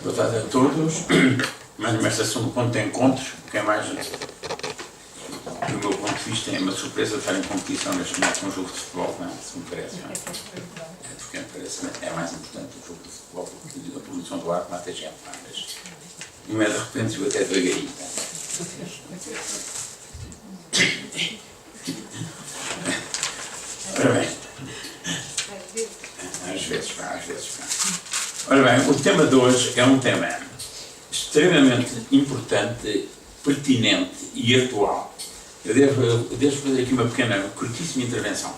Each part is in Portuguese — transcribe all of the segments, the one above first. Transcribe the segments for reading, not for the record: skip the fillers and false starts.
Boa tarde a todos. Mais uma estação do ponto de encontro, que é mais, do meu ponto de vista, é uma surpresa estar em competição neste momento com um jogo de futebol, não é? Se me parece, não é? Porque me parece é mais importante o jogo de futebol porque a produção do ar mata gente, não é? Mas de repente eu até devagarinho, não é? Ora bem, às vezes. Ora bem, o tema de hoje é um tema extremamente importante, pertinente e atual. Eu devo fazer aqui uma pequena, curtíssima intervenção.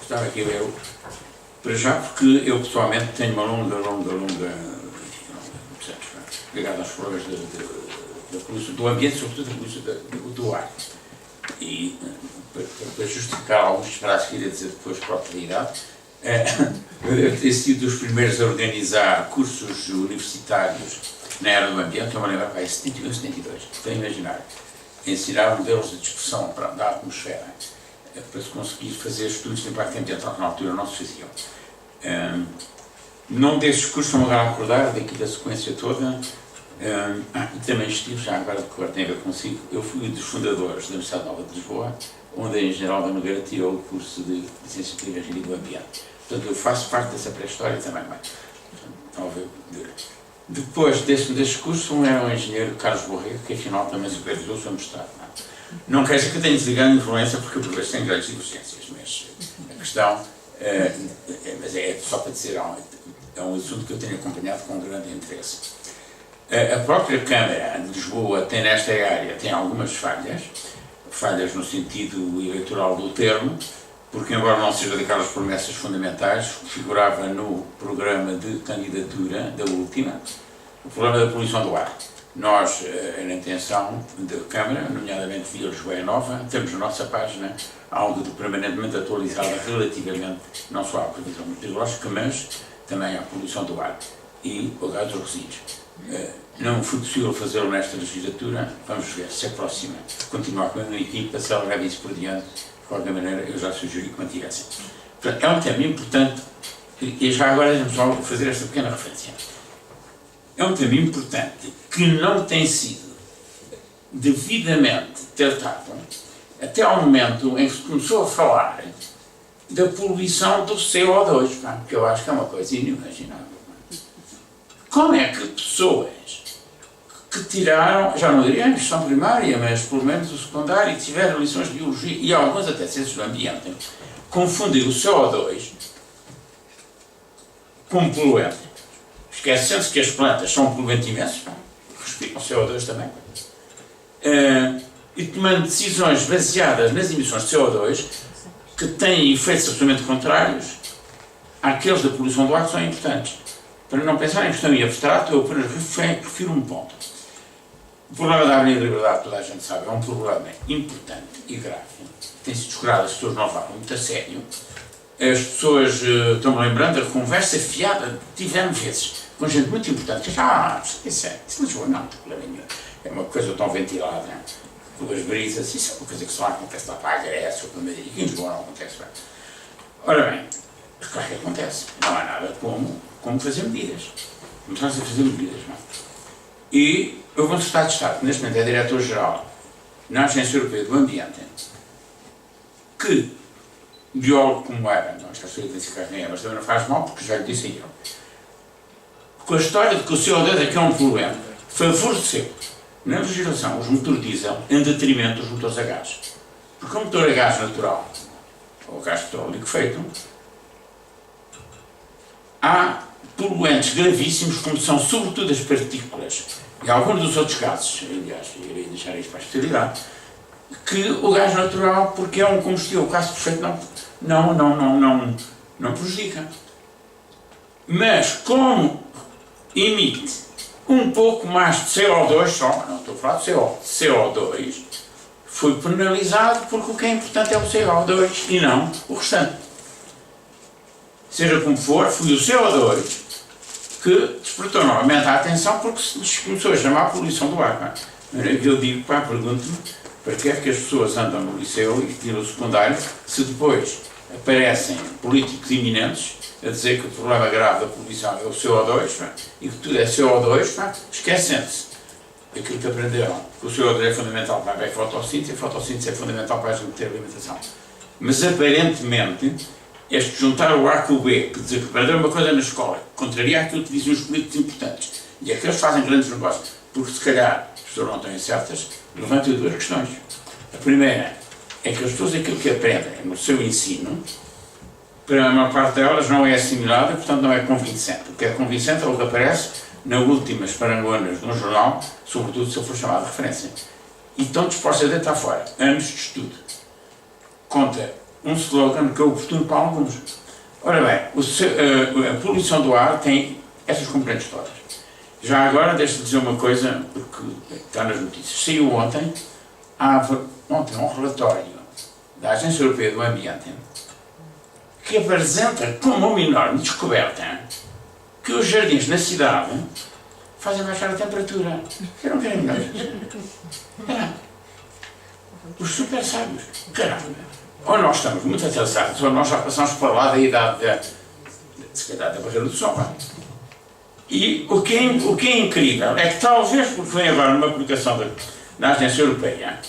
Estava aqui a ver, para já, porque eu pessoalmente tenho uma longa, ligada aos problemas da poluição do ambiente, sobretudo da poluição do ar. E para justificar alguns disparos que irei dizer depois para a posteridade, eu devo ter sido dos primeiros a organizar cursos universitários na área do ambiente, eu me lembro, em 71, 72, estou a imaginar, ensinar modelos de dispersão da atmosfera, para se conseguir fazer estudos de impacto ambiental que na altura não se faziam. Num desses cursos, estou-me agora a recordar, daqui da sequência toda, e também estive, já agora que agora tem a ver consigo, eu fui um dos fundadores da Universidade Nova de Lisboa, onde a Engenheiro da Nogueira tirou o curso de Licenciatura em Engenharia do Ambiente. Portanto, eu faço parte dessa pré-história também, bem. Estão a ver? Depois deste curso, era um engenheiro, Carlos Borrego, que afinal também se realizou o seu mestrado. Não quer dizer que eu tenha de grande influência, porque eu por vezes tenho grandes divergências, mas a questão, mas é só para dizer, é um assunto que eu tenho acompanhado com grande interesse. A própria Câmara de Lisboa tem nesta área, tem algumas falhas no sentido eleitoral do termo, porque embora não seja daquelas promessas fundamentais, figurava no programa de candidatura da última, o problema da poluição do ar. Nós, na intenção da Câmara, nomeadamente via Lisboa Nova, temos na nossa página algo de permanentemente atualizado relativamente não só à previsão meteorológica, mas também à poluição do ar e ao gás dos resíduos. Não foi possível fazê-lo nesta legislatura, vamos ver se a próxima continuar com a minha equipa, se ela leva isso por diante. De qualquer maneira, eu já sugeri que mantivessem. Portanto, é um tema importante, e já agora vamos só fazer esta pequena referência. É um tema importante que não tem sido devidamente tratado até ao momento em que se começou a falar da poluição do CO2, que eu acho que é uma coisa inimaginável. Como é que pessoas que tiraram, já não diria a instrução primária, mas pelo menos o secundário, e tiveram lições de biologia e algumas até ciências do ambiente, confundem o CO2 com um poluente, esquecendo-se que as plantas são um poluente imenso, respiram CO2 também, e tomando decisões baseadas nas emissões de CO2 que têm efeitos absolutamente contrários àqueles da poluição do ar que são importantes. Para não pensar em questão em abstrato, eu apenas refiro um ponto. O problema da Avenida da Liberdade, toda a gente sabe, é um problema importante e grave. Tem sido descurado, as pessoas não levam muito a sério. As pessoas estão-me lembrando da conversa fiada que tivemos vezes com gente muito importante, que isso em Lisboa não tem problema nenhum. É uma coisa tão ventilada, com as brisas, isso é uma coisa que só acontece lá para a Grécia ou para Madrid, e em Lisboa não acontece bem. Ora bem, claro que acontece, não há nada como fazer medidas. Começamos a fazer medidas, não é? E houve um secretário de Estado, que neste momento é diretor-geral na Agência Europeia do Ambiente, que, biólogo como era, não estou a identificar quem é, mas também não faz mal, porque já lhe disse eu, com a história de que o CO2 aqui é um poluente, favoreceu na legislação os motores diesel em detrimento dos motores a gás. Porque o motor a gás natural, ou gás petróleo feito, há poluentes gravíssimos, como são sobretudo as partículas e alguns dos outros gases, aliás, irei deixar isto para a especialidade, que o gás natural, porque é um combustível, o caso perfeito, não prejudica. Mas como emite um pouco mais de CO2 só, não estou a falar de CO2, foi penalizado porque o que é importante é o CO2 e não o restante. Seja como for, foi o CO2 que despertou novamente a atenção porque se começou a chamar a poluição do ar. Eu digo, pergunto-me, para que é que as pessoas andam no liceu e no secundário se depois aparecem políticos iminentes a dizer que o problema grave da poluição é o CO2, e que tudo é CO2, esquecendo-se aquilo que aprenderam, que o CO2 é fundamental para a fotossíntese, a fotossíntese é fundamental para a alimentação. Mas aparentemente, este juntar o A com o B, que dizer que aprenderam uma coisa na escola, contraria aquilo que dizem os políticos importantes, e é que eles fazem grandes negócios, porque se calhar as pessoas não estão certas, levantam duas questões. A primeira é que as pessoas aquilo que aprendem no seu ensino, para a maior parte delas não é assimilado e, portanto, não é convincente. O que é convincente é o que aparece nas últimas parangonas de um jornal, sobretudo se eu for chamado de referência. E estão dispostos a deitar fora anos de estudo contra um slogan que é oportuno para alguns. Ora bem, a poluição do ar tem essas componentes todas. Já agora, deixe-me dizer uma coisa, porque está nas notícias. Saiu ontem um relatório da Agência Europeia do Ambiente que apresenta como uma enorme descoberta que os jardins na cidade fazem baixar a temperatura. Eu não quero melhor isso. Caramba. Os super sábios. Caramba. Ou nós estamos muito atrasados, ou nós já passamos para lá da idade se calhar da barreira do sol. E o que é incrível é que talvez, porque vem agora numa publicação da Agência Europeia,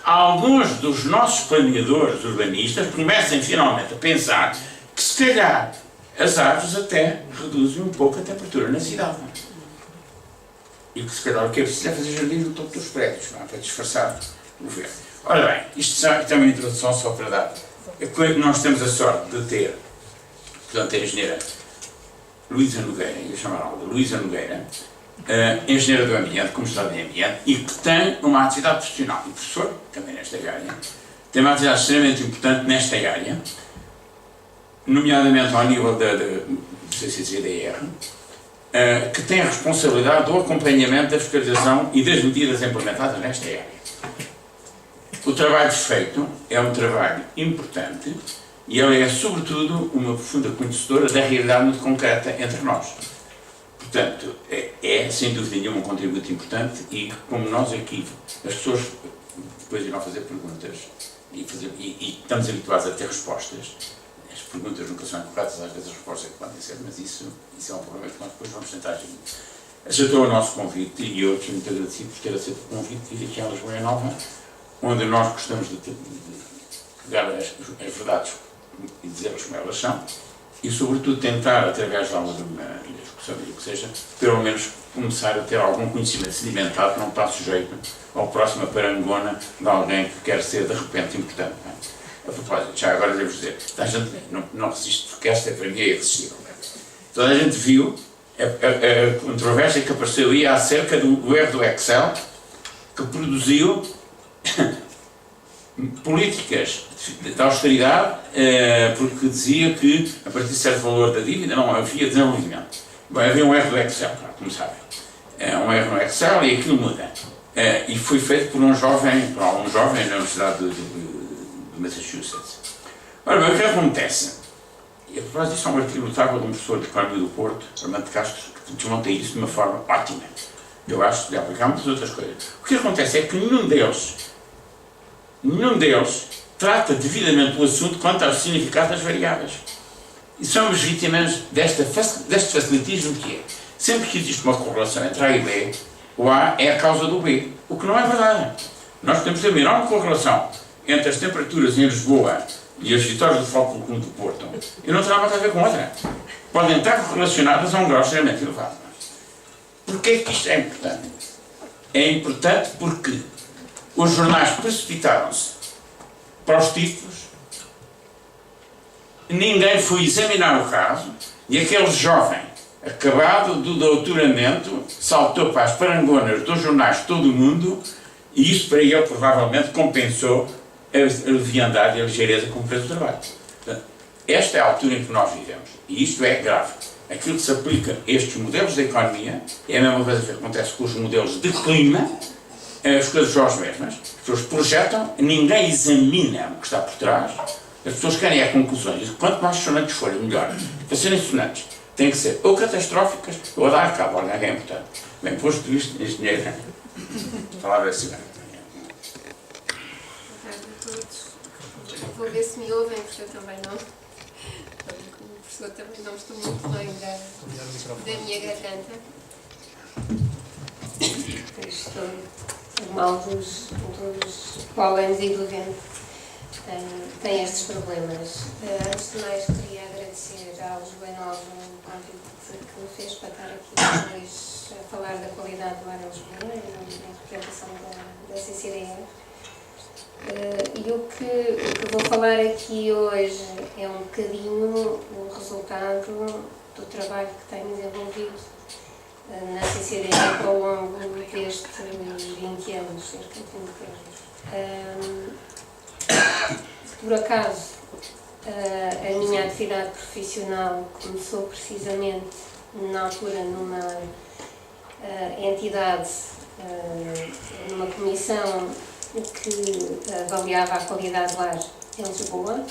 alguns dos nossos planeadores urbanistas comecem finalmente a pensar que se calhar as árvores até reduzem um pouco a temperatura na cidade. E que se calhar o que é preciso é fazer jardins no topo dos prédios, para disfarçar o verde. Ora bem, isto é uma introdução só para dar. Nós temos a sorte de ter, portanto, a engenheira Luísa Nogueira, eu chamava de Luísa Nogueira, engenheira do ambiente, como estudante de ambiente, e que tem uma atividade profissional e professor, também nesta área, tem uma atividade extremamente importante nesta área, nomeadamente ao nível da CCCDR, que tem a responsabilidade do acompanhamento da fiscalização e das medidas implementadas nesta área. O trabalho feito é um trabalho importante e ela é, sobretudo, uma profunda conhecedora da realidade muito concreta entre nós. Portanto, é sem dúvida nenhuma um contributo importante e, como nós aqui, as pessoas depois irão fazer perguntas e estamos habituados a ter respostas. As perguntas nunca são corretas, às vezes as respostas podem ser, mas isso é um problema que nós depois vamos tentar agir. Aceitou o nosso convite e eu estou muito agradecido por ter aceito o convite e aqui em Lisboa Nova, onde nós gostamos de pegar as verdades e dizê-las como elas são, e sobretudo tentar, através de uma discussão, o que seja, pelo menos começar a ter algum conhecimento sedimentado que não está sujeito ao próximo parangona de alguém que quer ser de repente importante. A propósito, já agora devo dizer, a gente não resiste, porque esta para mim é irresistível. Toda a gente viu a controvérsia que apareceu aí acerca do erro do Excel, que produziu políticas de austeridade, porque dizia que a partir de certo valor da dívida não havia desenvolvimento. Bem, havia um erro do Excel, como sabem. Um erro no Excel e aquilo muda. E foi feito por um jovem na Universidade de Massachusetts. Ora bem, o que acontece? E a propósito disso, há um artigo notável de um professor de Economia do Porto, Armando de Castro, que desmonta isso de uma forma ótima. Eu acho que aplicar muitas outras coisas. O que acontece é que nenhum deles trata devidamente o assunto quanto ao significado das variáveis. E somos vítimas deste facilitismo que é. Sempre que existe uma correlação entre A e B, o A é a causa do B. O que não é verdade. Nós podemos ter uma enorme correlação entre as temperaturas em Lisboa e as vitórias do Futebol Clube do Porto, e não terá nada a ver com outra. Podem estar correlacionadas a um grau extremamente elevado. Porquê é que isto é importante? É importante porque os jornais precipitaram-se para os títulos, ninguém foi examinar o caso, e aquele jovem, acabado do doutoramento, saltou para as parangonas dos jornais de todo o mundo, e isso para ele provavelmente compensou a leviandade e a ligeireza com o preço do trabalho. Portanto, esta é a altura em que nós vivemos, e isto é grave. Aquilo que se aplica a estes modelos de economia é a mesma coisa que acontece com os modelos de clima, as coisas são as mesmas. As pessoas projetam, ninguém examina o que está por trás, as pessoas querem conclusões. E quanto mais sonantes forem, melhor. Para serem sonantes, têm que ser ou catastróficas ou a dar cabo, alguém é importante. Bem, posto isto, engenheiro, palavra assim. Boa tarde a todos. Vou ver se me ouvem, porque eu também não. O professor pessoa, também não estou muito bem da minha garganta. Estou mal dos pólenes e do vento. Tem estes problemas. Antes de mais, queria agradecer ao José Novo o convite que me fez para estar aqui hoje a falar da qualidade do ar em Lisboa e na representação da CCDR. E o que vou falar aqui hoje é um bocadinho o resultado do trabalho que tenho desenvolvido na CCDR ao longo destes 20 anos, cerca de 20 anos. Por acaso, a minha atividade profissional começou precisamente na altura numa entidade, numa comissão que avaliava a qualidade do ar em Lisboa,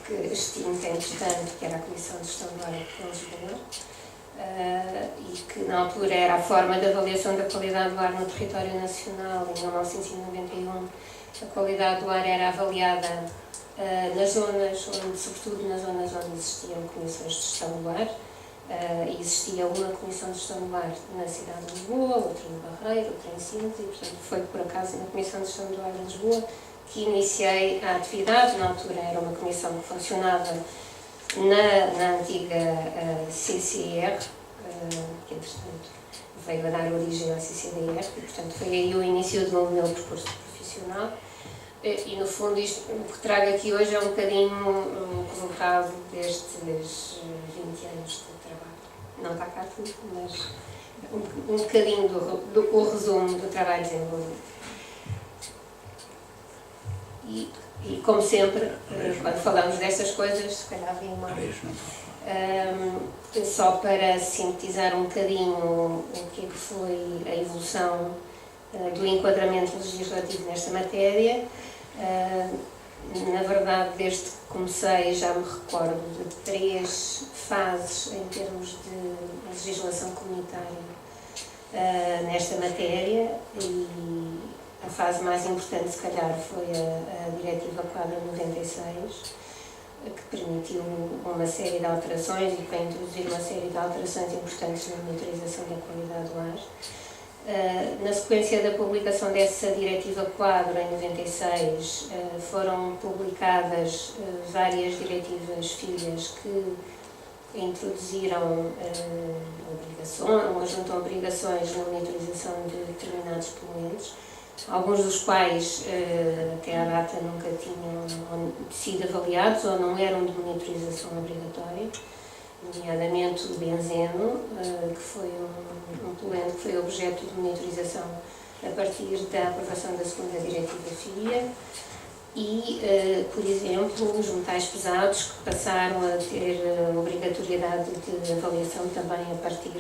que estimo tem entretanto, que era a Comissão de Gestão do Ar em Lisboa, e que na altura era a forma de avaliação da qualidade do ar no território nacional. Em 1991 a qualidade do ar era avaliada nas zonas, sobretudo nas zonas onde existiam comissões de gestão do ar. Existia uma comissão de gestão do ar na cidade de Lisboa, outra no Barreiro, outra em Sintra, e portanto foi por acaso na comissão de gestão do ar de Lisboa que iniciei a atividade. Na altura era uma comissão que funcionava na antiga CCR, que entretanto veio a dar origem à CCDR, e portanto foi aí o início do meu percurso profissional. E no fundo isto, o que trago aqui hoje é um bocadinho o resultado destes 20 anos de trabalho. Não está cá tudo, mas um bocadinho o resumo do trabalho desenvolvido. E como sempre, quando falamos destas coisas, se calhar vem uma... Só para sintetizar um bocadinho o que é que foi a evolução do enquadramento legislativo nesta matéria. Na verdade, desde que comecei, já me recordo de 3 fases em termos de legislação comunitária nesta matéria, e a fase mais importante, se calhar, foi a Diretiva Quadro 96, que permitiu uma série de alterações e que vai introduzir uma série de alterações importantes na monitorização da qualidade do ar. Na sequência da publicação dessa Diretiva Quadro, em 96, foram publicadas várias diretivas filhas que introduziram obrigações, ou ajuntam obrigações na monitorização de determinados poluentes, alguns dos quais até à data nunca tinham sido avaliados ou não eram de monitorização obrigatória, nomeadamente o benzeno, que foi um poluente que foi objeto de monitorização a partir da aprovação da segunda Diretiva FIA, e, por exemplo, os metais pesados, que passaram a ter obrigatoriedade de avaliação também a partir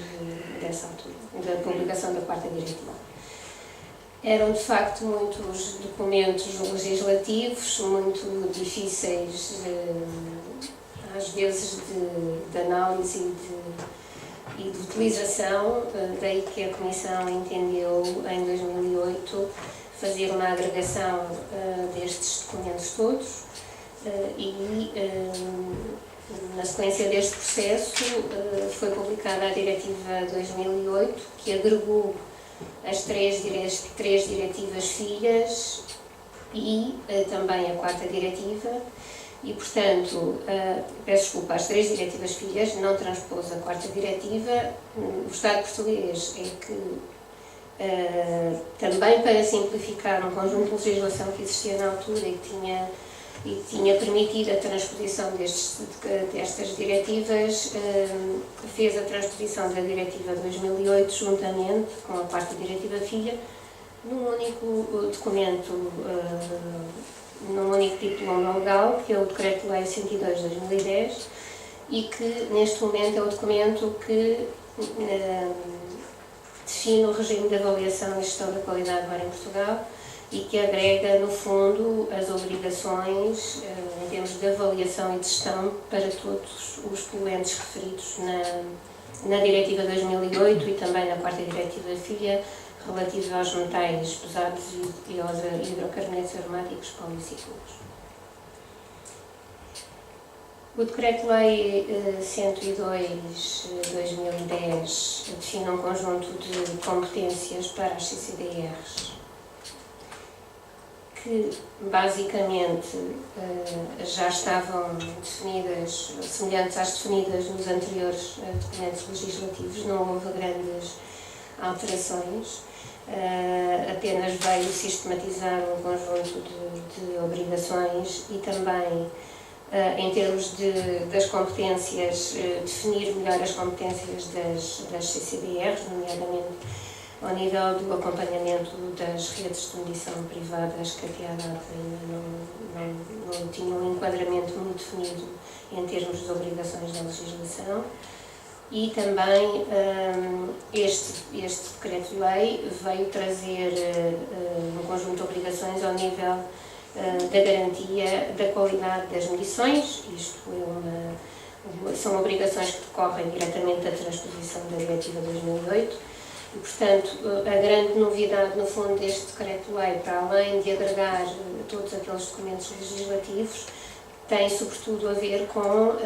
dessa altura, da publicação da quarta Diretiva. Eram, de facto, muitos documentos legislativos, muito difíceis, às vezes, de análise e de utilização, daí que a Comissão entendeu, em 2008, fazer uma agregação destes documentos todos, e, na sequência deste processo, foi publicada a Diretiva 2008, que agregou as três diretivas filhas e também a quarta diretiva, e, portanto, peço desculpa, as 3 diretivas filhas, não transpôs a quarta diretiva. O Estado português é que, também para simplificar um conjunto de legislação que existia na altura e que tinha permitido a transposição destas diretivas, fez a transposição da Diretiva 2008 juntamente com a quarta diretiva filha num único documento, num único título legal, que é o Decreto-Lei 102/2010, e que neste momento é o documento que define o regime de avaliação e gestão da qualidade do ar em Portugal e que agrega, no fundo, as obrigações em termos de avaliação e de gestão para todos os poluentes referidos na Diretiva 2008 e também na quarta Diretiva filha, relativa aos metais pesados e aos hidrocarbonetos aromáticos policíclicos. O Decreto-Lei 102/2010 define um conjunto de competências para as CCDRs que basicamente já estavam definidas, semelhantes às definidas nos anteriores documentos legislativos, não houve grandes alterações, apenas veio sistematizar um conjunto de obrigações e também, em termos das competências, definir melhor as competências das CCDRs, nomeadamente ao nível do acompanhamento das redes de medição privadas, que até à data ainda não tinham um enquadramento muito definido em termos de obrigações da legislação. E também este decreto-lei veio trazer um conjunto de obrigações ao nível da garantia da qualidade das medições. Isto são obrigações que decorrem diretamente da transposição da Diretiva 2008. E, portanto, a grande novidade, no fundo, deste decreto-lei, para além de agregar todos aqueles documentos legislativos, tem sobretudo a ver com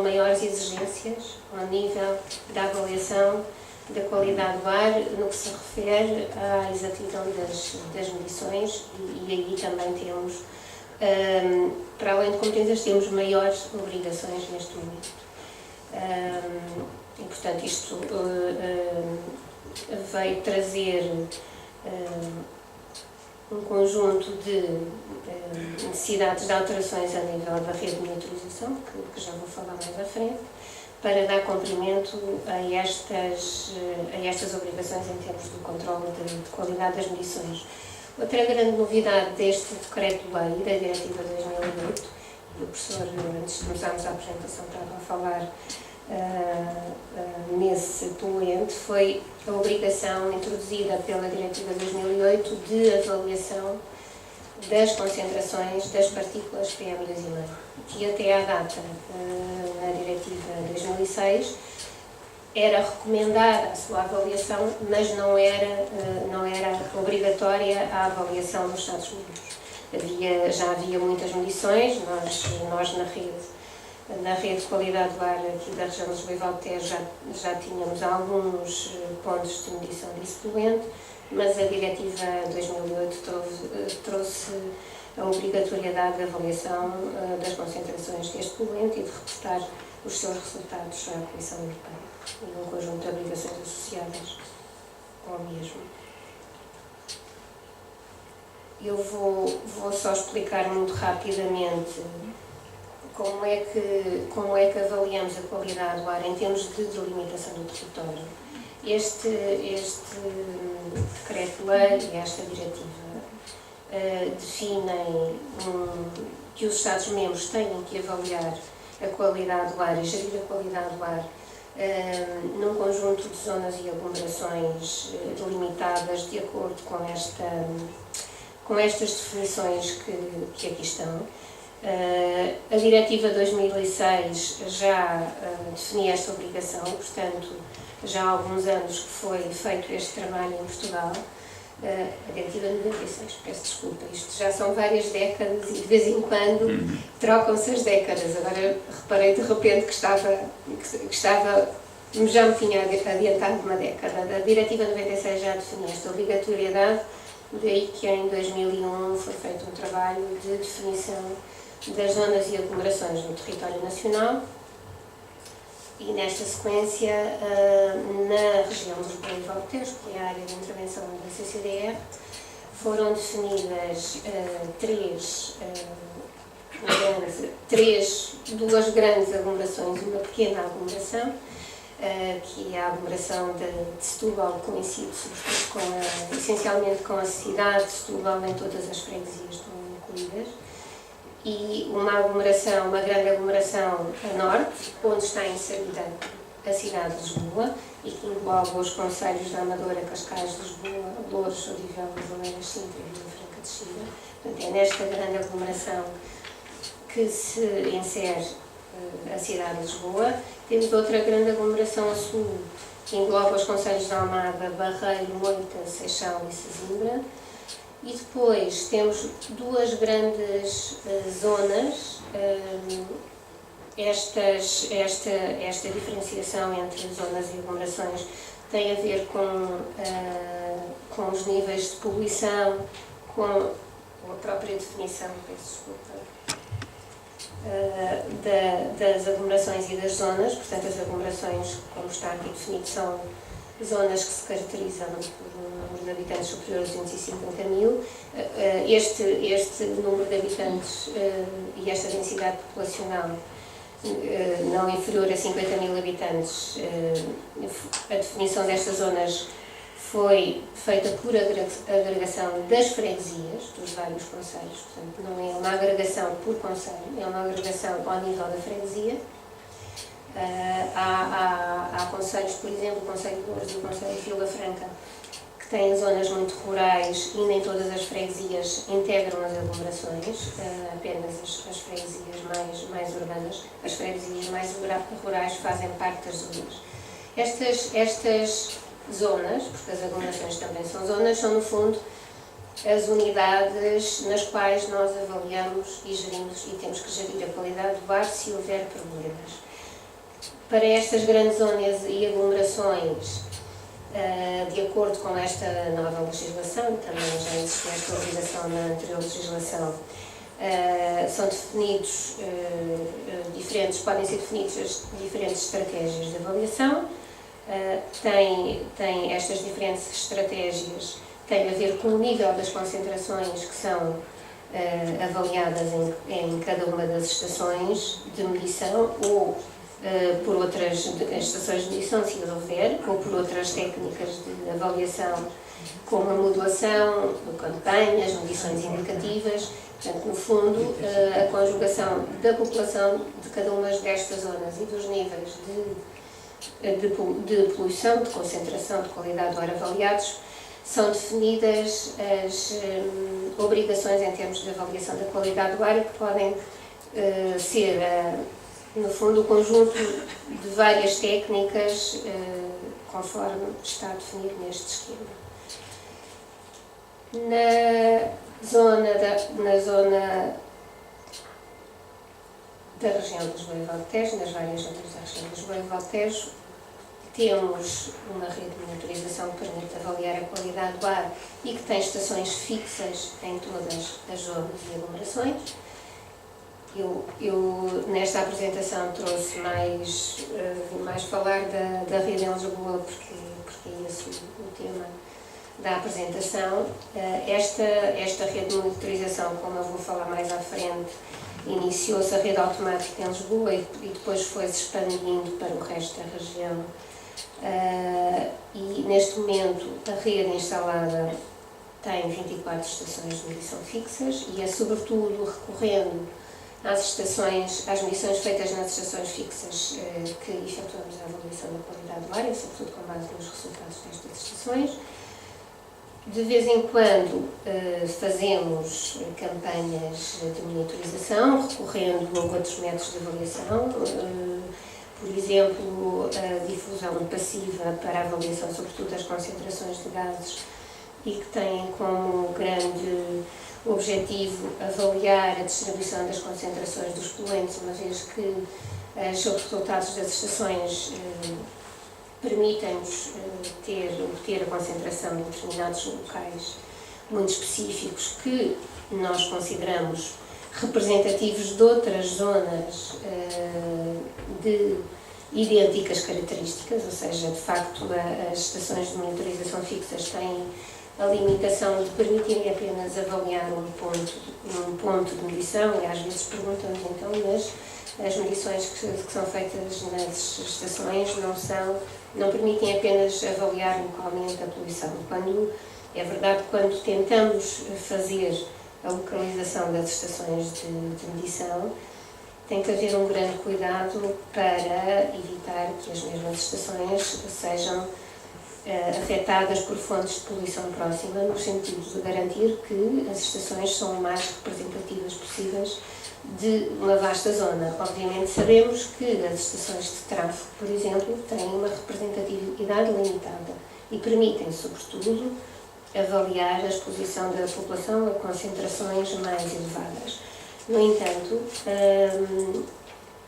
maiores exigências ao nível da avaliação da qualidade do ar, no que se refere à exatidão das medições, e aí também temos, para além de competências, temos maiores obrigações neste momento. E, portanto, isto veio trazer um conjunto de necessidades de alterações a nível da rede de monitorização, que já vou falar mais à frente, para dar cumprimento a estas obrigações em termos do controle de qualidade das medições. Outra grande novidade deste decreto-lei da Diretiva 2008, e o professor, antes de começarmos a apresentação, estava a falar nesse poluente, foi a obrigação introduzida pela Diretiva 2008 de avaliação das concentrações das partículas PM2,5, que até à data, na Diretiva 2006, era recomendada a sua avaliação, mas não era obrigatória a avaliação dos Estados-membros. Já havia muitas medições, nós na rede de qualidade do ar aqui da região de Lisboa e Valtejo já tínhamos alguns pontos de medição desse poluente, mas a Diretiva 2008 trouxe a obrigatoriedade de avaliação das concentrações deste poluente e de reportar os seus resultados à Comissão Europeia e um conjunto de obrigações associadas ao mesmo. Eu vou só explicar muito rapidamente como é que avaliamos a qualidade do ar em termos de delimitação do território. Este decreto-lei e esta diretiva definem que os Estados-membros têm que avaliar a qualidade do ar e gerir a qualidade do ar num conjunto de zonas e aglomerações delimitadas de acordo com estas definições que aqui estão. A Diretiva 2006 já definia esta obrigação, portanto, já há alguns anos que foi feito este trabalho em Portugal. A Diretiva 96, peço desculpa, isto já são várias décadas e de vez em quando trocam-se as décadas. Agora reparei de repente que já me tinha adiantado uma década. A Diretiva 96 já definia esta obrigatoriedade, daí que em 2001 foi feito um trabalho de definição das zonas e aglomerações no território nacional e nesta sequência na região de Lisboa e Valtejo, que é a área de intervenção da CCDR, foram definidas duas grandes aglomerações e uma pequena aglomeração, que é a aglomeração de Setúbal, que coincide sobretudo essencialmente com a cidade de Setúbal, em todas as freguesias estão incluídas, e uma grande aglomeração a norte, onde está inserida a cidade de Lisboa e que engloba os concelhos da Amadora, Cascais, Lisboa, Louros, Odivelas, Oeiras, Sintra e Vila Franca de Xira. Portanto, é nesta grande aglomeração que se insere a cidade de Lisboa. Temos outra grande aglomeração a sul, que engloba os concelhos de Almada, Barreiro, Moita, Seixal e Sesimbra. E depois temos duas grandes zonas esta diferenciação entre zonas e aglomerações tem a ver com os níveis de poluição, com a própria definição, peço desculpa, das aglomerações e das zonas. Portanto, as aglomerações, como está aqui definido, são zonas que se caracterizam por um número de habitantes superior a 250 mil. Este número de habitantes e esta densidade populacional não inferior a 50 mil habitantes, a definição destas zonas foi feita por agregação das freguesias dos vários concelhos. Portanto, não é uma agregação por concelho, é uma agregação ao nível da freguesia. Há concelhos, por exemplo, o Concelho de Loures e o Concelho de Vila Franca, que têm zonas muito rurais e nem todas as freguesias integram as aglomerações, apenas as freguesias mais urbanas. As freguesias mais rurais fazem parte das zonas. Estas zonas, porque as aglomerações também são zonas, são no fundo as unidades nas quais nós avaliamos e gerimos e temos que gerir a qualidade do ar se houver problemas. Para estas grandes zonas e aglomerações, de acordo com esta nova legislação, também já existia esta obrigação na anterior legislação, são definidos podem ser definidas diferentes estratégias de avaliação. Estas diferentes estratégias têm a ver com o nível das concentrações que são avaliadas em cada uma das estações de medição ou por outras estações de medição, se houver, ou por outras técnicas de avaliação, como a modulação, campanhas, medições indicativas. Portanto, no fundo, a conjugação da população de cada uma destas zonas e dos níveis de poluição, de concentração, de qualidade do ar avaliados, são definidas as obrigações em termos de avaliação da qualidade do ar, que podem ser, no fundo, o conjunto de várias técnicas, conforme está definido neste esquema. Na zona da região de Lisboa e Valtejo, nas várias zonas da região de Lisboa e Valtejo, temos uma rede de monitorização que permite avaliar a qualidade do ar e que tem estações fixas em todas as zonas e aglomerações. Eu nesta apresentação trouxe mais falar da rede em Lisboa, porque é esse o tema da apresentação. Esta rede de monitorização, como eu vou falar mais à frente, iniciou-se a rede automática em Lisboa e depois foi-se expandindo para o resto da região. E neste momento a rede instalada tem 24 estações de medição fixas e é sobretudo recorrendo às medições feitas nas estações fixas que efetuamos a avaliação da qualidade do ar, e sobretudo com base nos resultados destas estações. De vez em quando fazemos campanhas de monitorização, recorrendo a outros métodos de avaliação, por exemplo, a difusão passiva para a avaliação, sobretudo das concentrações de gases, e que tem como grande objetivo avaliar a distribuição das concentrações dos poluentes, uma vez que os resultados das estações permitem-nos obter a concentração em determinados locais muito específicos que nós consideramos representativos de outras zonas de idênticas características, ou seja, de facto as estações de monitorização fixas têm a limitação de permitirem apenas avaliar um ponto de medição, e às vezes perguntam-nos então, mas as medições que são feitas nas estações não permitem apenas avaliar localmente a poluição. É verdade que quando tentamos fazer a localização das estações de medição, tem que haver um grande cuidado para evitar que as mesmas estações sejam afetadas por fontes de poluição próxima, no sentido de garantir que as estações são o mais representativas possíveis de uma vasta zona. Obviamente sabemos que as estações de tráfego, por exemplo, têm uma representatividade limitada e permitem, sobretudo, avaliar a exposição da população a concentrações mais elevadas. No entanto,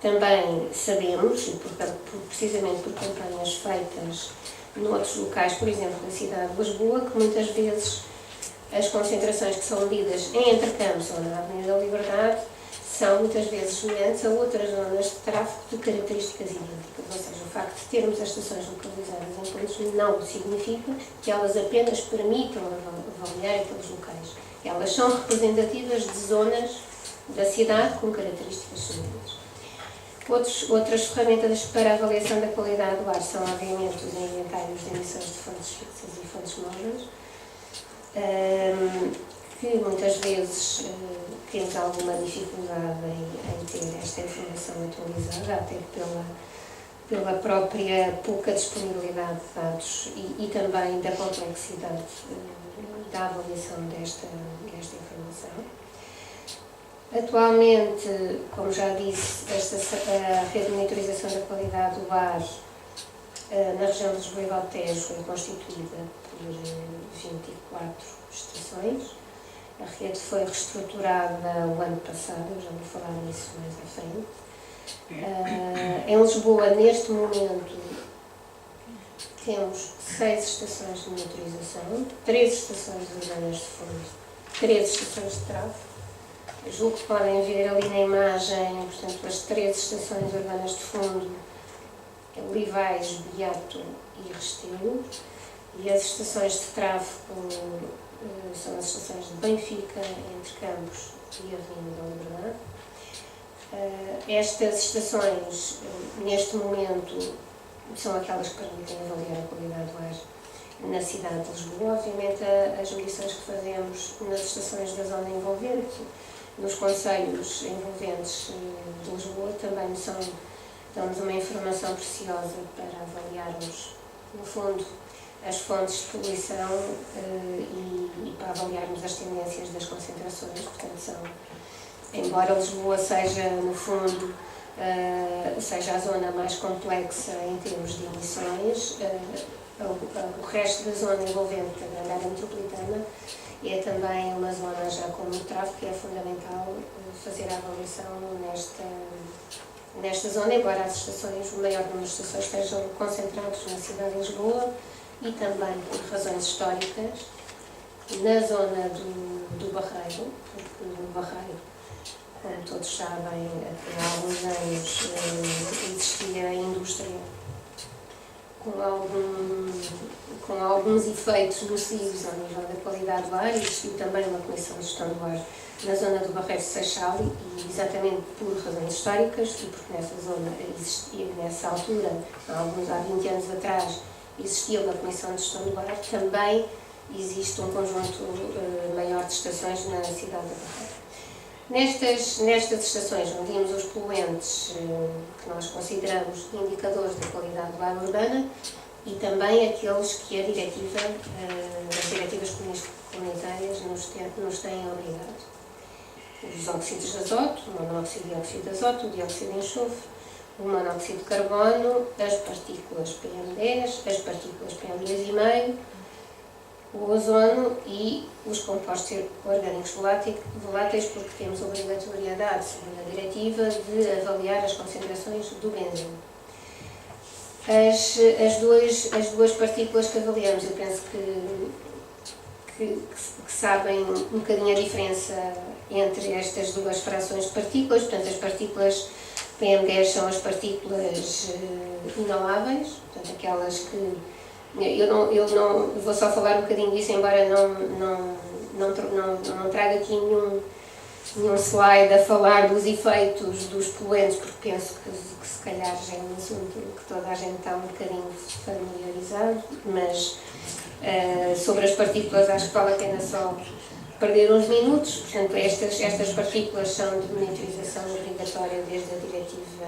Também sabemos, e precisamente por campanhas feitas noutros locais, por exemplo, na cidade de Lisboa, que muitas vezes as concentrações que são medidas em Entrecampos ou na Avenida da Liberdade são muitas vezes semelhantes a outras zonas de tráfego de características idênticas. Ou seja, o facto de termos as estações localizadas em pontos não significa que elas apenas permitam avaliar aqueles locais. Elas são representativas de zonas da cidade com características semelhantes. Outras ferramentas para a avaliação da qualidade do ar são, obviamente, os inventários de emissões de fontes fixas e fontes móveis, que muitas vezes temos alguma dificuldade em ter esta informação atualizada, até pela própria pouca disponibilidade de dados e também da complexidade da avaliação desta informação. Atualmente, como já disse, a rede de monitorização da qualidade do ar na região de Lisboa e do Tejo é constituída por 24 estações. A rede foi reestruturada o ano passado, eu já vou falar nisso mais à frente. Em Lisboa, neste momento, temos 6 estações de monitorização, 3 estações urbanas de fundo, 3 estações de tráfego. Julgo que podem ver ali na imagem, portanto, as 3 estações urbanas de fundo, Olivais, Beato e Restelo, e as estações de tráfego são as estações de Benfica, Entrecampos e Avenida da Liberdade. Estas estações, neste momento, são aquelas que permitem avaliar a qualidade do ar na cidade de Lisboa. Obviamente, as medições que fazemos nas estações da zona envolvente, nos concelhos envolventes de Lisboa, também dão-nos uma informação preciosa para avaliarmos, no fundo, as fontes de poluição e para avaliarmos as tendências das concentrações. Portanto, embora Lisboa seja, no fundo, seja a zona mais complexa em termos de emissões, o resto da zona envolvente da grande área metropolitana é também uma zona já com muito tráfego, que é fundamental fazer a avaliação nesta zona, embora as estações, o maior número de estações estejam concentrados na cidade de Lisboa e também por razões históricas na zona do Barreiro, porque no Barreiro, como todos sabem, há alguns anos existia a indústria com alguns efeitos nocivos ao nível da qualidade do ar. Existiu também uma comissão de gestão do ar na zona do Barreiro de Seixal e exatamente por razões históricas, e porque nessa zona existia, nessa altura, há 20 anos atrás, existia uma comissão de gestão do ar, também existe um conjunto maior de estações na cidade do Barreiro. Nestas estações medimos os poluentes que nós consideramos indicadores da qualidade do ar urbana e também aqueles que as diretivas comunitárias nos têm obrigado. Os óxidos de azoto, o monóxido e dióxido de azoto, o dióxido de enxofre, o monóxido de carbono, as partículas PM10, as partículas PM2,5, o ozono e os compostos orgânicos voláteis, porque temos a obrigatoriedade, segundo a diretiva, de avaliar as concentrações do benzeno. As duas partículas que avaliamos, eu penso que sabem um bocadinho a diferença entre estas duas frações de partículas. Portanto, as partículas PM10 são as partículas inaláveis, portanto, aquelas que eu não vou só falar um bocadinho disso, embora não traga aqui nenhum slide a falar dos efeitos dos poluentes, porque penso que se calhar já é um assunto que toda a gente está um bocadinho familiarizado, mas sobre as partículas acho que vale a pena só perder uns minutos. Portanto, estas partículas são de monitorização obrigatória desde a Diretiva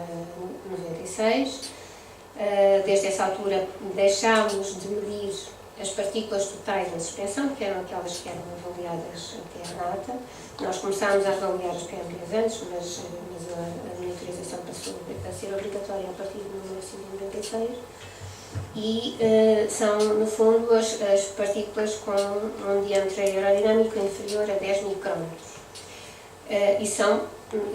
96. Desde essa altura deixámos de medir as partículas totais da suspensão, que eram aquelas que eram avaliadas até a data. Nós começámos a avaliar as PM10 antes, mas a monitorização passou a ser obrigatória a partir do número 196. E são, no fundo, as partículas com um diâmetro aerodinâmico inferior a 10 micrômetros. E são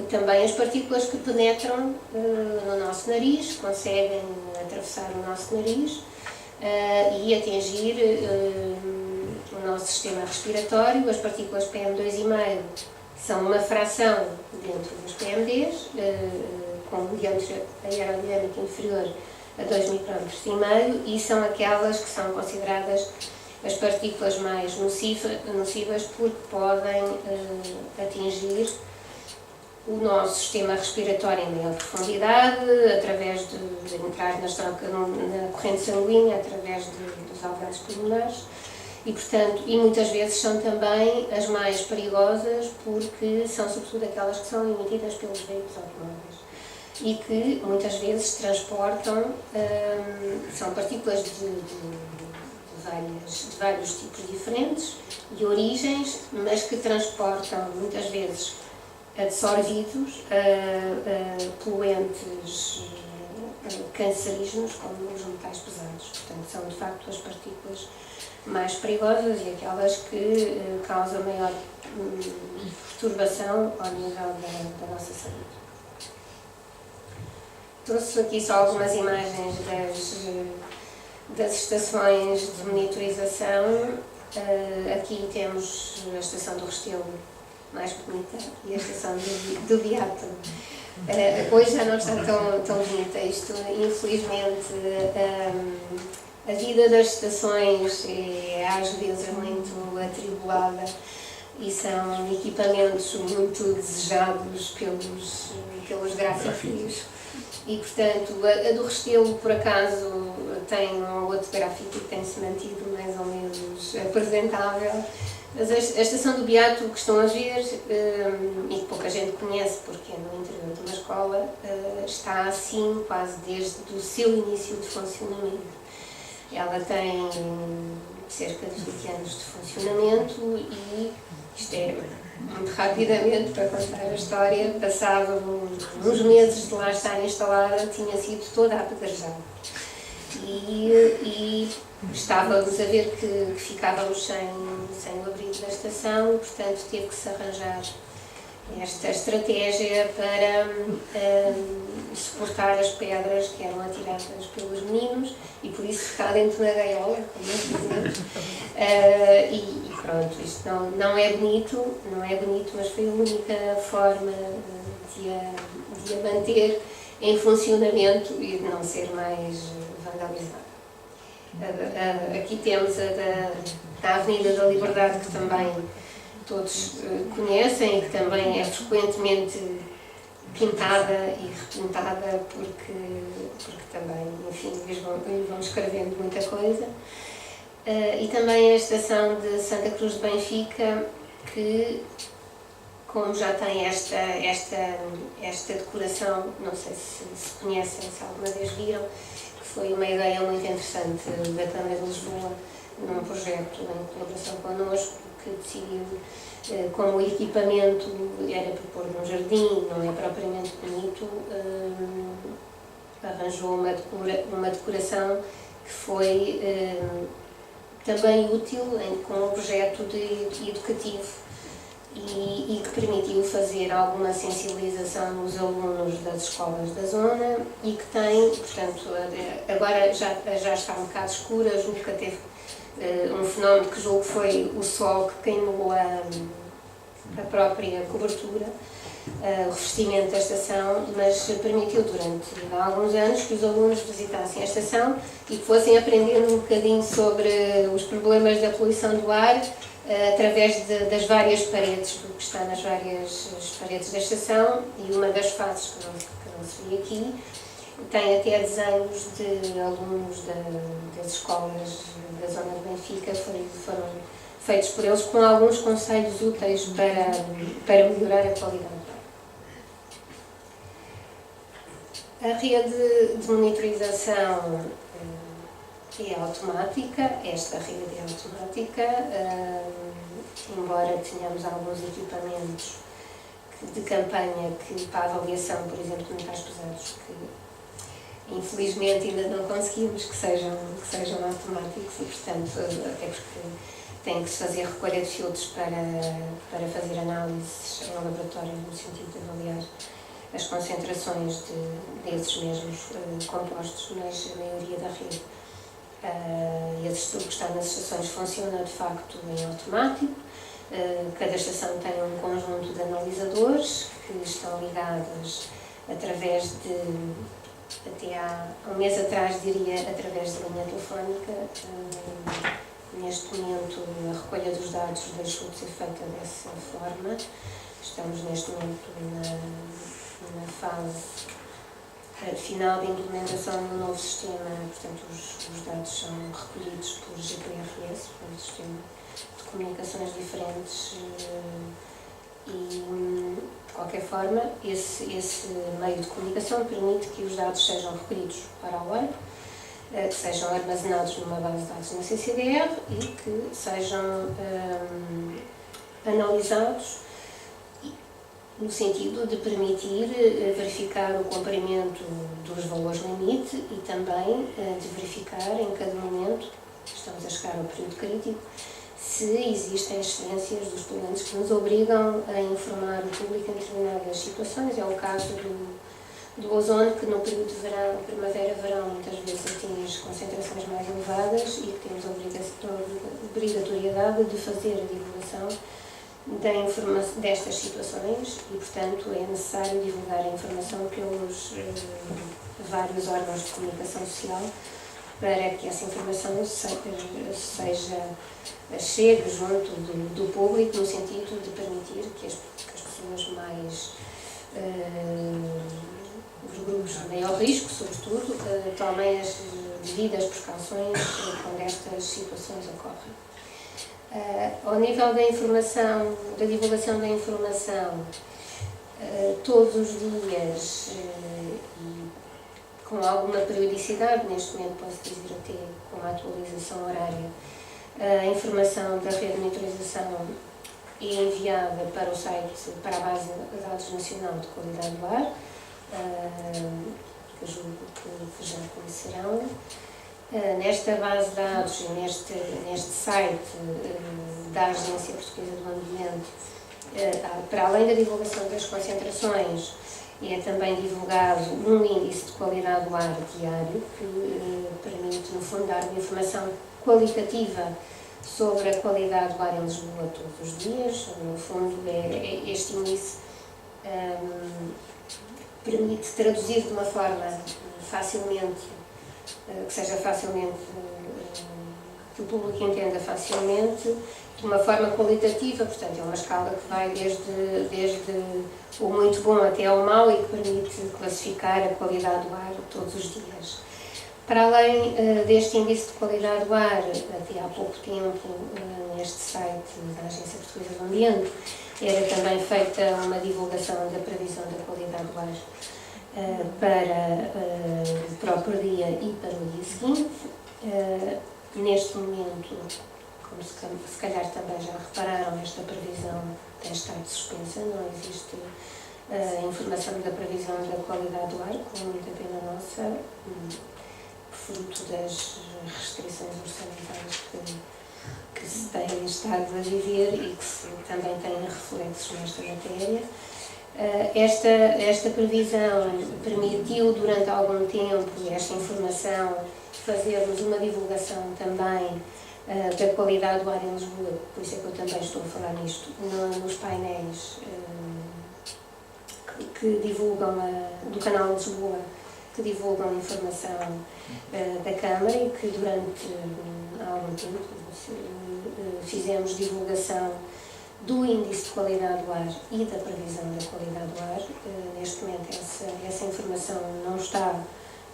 também as partículas que penetram no nosso nariz, conseguem atravessar o nosso nariz e atingir o nosso sistema respiratório. As partículas PM2,5 são uma fração dentro dos PMDs, com um diâmetro aerodinâmico inferior a 2,5 micrômetros, e são aquelas que são consideradas as partículas mais nocivas porque podem atingir o nosso sistema respiratório em maior profundidade, através de entrar na corrente sanguínea, através dos alvéolos pulmonares, e, portanto, muitas vezes são também as mais perigosas porque são sobretudo aquelas que são emitidas pelos veículos automóveis e que muitas vezes transportam, são partículas de vários tipos diferentes e origens, mas que transportam muitas vezes absorvidos poluentes cancerígenos como os metais pesados. Portanto, são de facto as partículas mais perigosas e aquelas que causam maior perturbação ao nível da nossa saúde. Trouxe aqui só algumas imagens das estações de monitorização. Aqui temos a estação do Restelo, mais bonita, e a estação do Beato. Hoje já não está tão bonita. Isto, infelizmente, a vida das estações é às vezes muito atribulada e são equipamentos muito desejados pelos grafites. E, portanto, a do Restelo, por acaso, tem um outro grafite que tem-se mantido mais ou menos apresentável. Mas a estação do Beato, que estão a ver, e que pouca gente conhece porque é no interior de uma escola, está assim quase desde o seu início de funcionamento. Ela tem cerca de 20 anos de funcionamento e isto é muito rapidamente para contar a história. Passado uns meses de lá estar instalada, tinha sido toda apedrejada. E estávamos a ver que ficávamos sem o abrigo da estação e, portanto, teve que se arranjar esta estratégia para suportar as pedras que eram atiradas pelos meninos e por isso ficar dentro da gaiola, como nós dizemos. E pronto, isto não é bonito, mas foi a única forma de a manter em funcionamento e de não ser mais vandalizada. Aqui temos a Avenida da Liberdade, que também todos conhecem e que também é frequentemente pintada e repintada porque também, enfim, eles vão escrevendo muita coisa. E também a estação de Santa Cruz de Benfica, que, como já tem esta decoração, não sei se conhecem, se alguma vez viram, que foi uma ideia muito interessante da Câmara de Lisboa, num projeto em colaboração connosco, que decidiu, como o equipamento era para pôr num jardim, não é propriamente bonito, arranjou uma decoração que foi também útil com um projeto educativo e que permitiu fazer alguma sensibilização nos alunos das escolas da zona e que tem, portanto, agora já está um bocado escura, julgo que teve um fenómeno que julgo que foi o sol que queimou a própria cobertura, o revestimento da estação, mas permitiu durante alguns anos que os alunos visitassem a estação e que fossem aprendendo um bocadinho sobre os problemas da poluição do ar através das várias paredes, do que está nas várias paredes da estação, e uma das faces que não se vê aqui tem até desenhos de alunos das escolas da zona de Benfica, foram feitos por eles com alguns conselhos úteis para melhorar a qualidade do ar. A rede de monitorização é automática, esta rede é automática, embora tenhamos alguns equipamentos de campanha para avaliação, por exemplo, de metais pesados, que infelizmente ainda não conseguimos que sejam automáticos e, portanto, até porque tem que se fazer recolha de filtros para fazer análises em laboratório, no sentido de avaliar as concentrações desses mesmos compostos, mas a maioria da rede. Esse estudo que está nas estações funciona de facto em automático. Cada estação tem um conjunto de analisadores que estão ligados através de, até há um mês atrás diria, através de linha telefónica. Neste momento a recolha dos dados deixou de ser feita dessa forma. Estamos neste momento na fase final de implementação do novo sistema, portanto os dados são recolhidos por GPRS, um sistema de comunicações diferentes e, de qualquer forma, esse meio de comunicação permite que os dados sejam recolhidos para a web, que sejam armazenados numa base de dados na CCDR e que sejam analisados no sentido de permitir verificar o cumprimento dos valores limite e também de verificar em cada momento, estamos a chegar ao período crítico, se existem excelências dos documentos que nos obrigam a informar o público em determinadas situações. É o caso do ozono, que no período de verão, primavera-verão, muitas vezes atinge concentrações mais elevadas e que temos a obrigatoriedade de fazer a divulgação destas situações e, portanto, é necessário divulgar a informação pelos vários órgãos de comunicação social para que essa informação chegue junto do público, no sentido de permitir que as pessoas mais, os grupos de maior risco, sobretudo, tomem as devidas precauções quando estas situações ocorrem. Ao nível da informação, da divulgação da informação, todos os dias e com alguma periodicidade, neste momento posso dizer até com uma atualização horária, a informação da rede de monitorização é enviada para o site, para a base de dados nacional de qualidade do ar, que eu julgo que já conhecerão. Nesta base de dados e neste site da Agência Portuguesa do Ambiente, para além da divulgação das concentrações, é também divulgado um índice de qualidade do ar diário, que permite, no fundo, dar uma informação qualitativa sobre a qualidade do ar em Lisboa todos os dias. No fundo, este índice permite traduzir de uma forma facilmente, que seja facilmente, que o público entenda facilmente, de uma forma qualitativa, portanto é uma escala que vai desde o muito bom até ao mau e que permite classificar a qualidade do ar todos os dias. Para além deste índice de qualidade do ar, até há pouco tempo, neste site da Agência Portuguesa do Ambiente, era também feita uma divulgação da previsão da qualidade do ar para o próprio dia e para o dia seguinte. Neste momento, como se calhar também já repararam, esta previsão tem estado suspensa, não existe informação da previsão da qualidade do ar, com muita pena nossa, fruto das restrições orçamentais que se tem estado a viver e que também têm reflexos nesta matéria. Esta previsão permitiu durante algum tempo esta informação, fazermos uma divulgação também da qualidade do ar em Lisboa, por isso é que eu também estou a falar nisto, nos painéis que divulgam, do canal de Lisboa, que divulgam a informação da Câmara e que durante algum tempo fizemos divulgação do índice de qualidade do ar e da previsão da qualidade do ar. Neste momento essa informação não está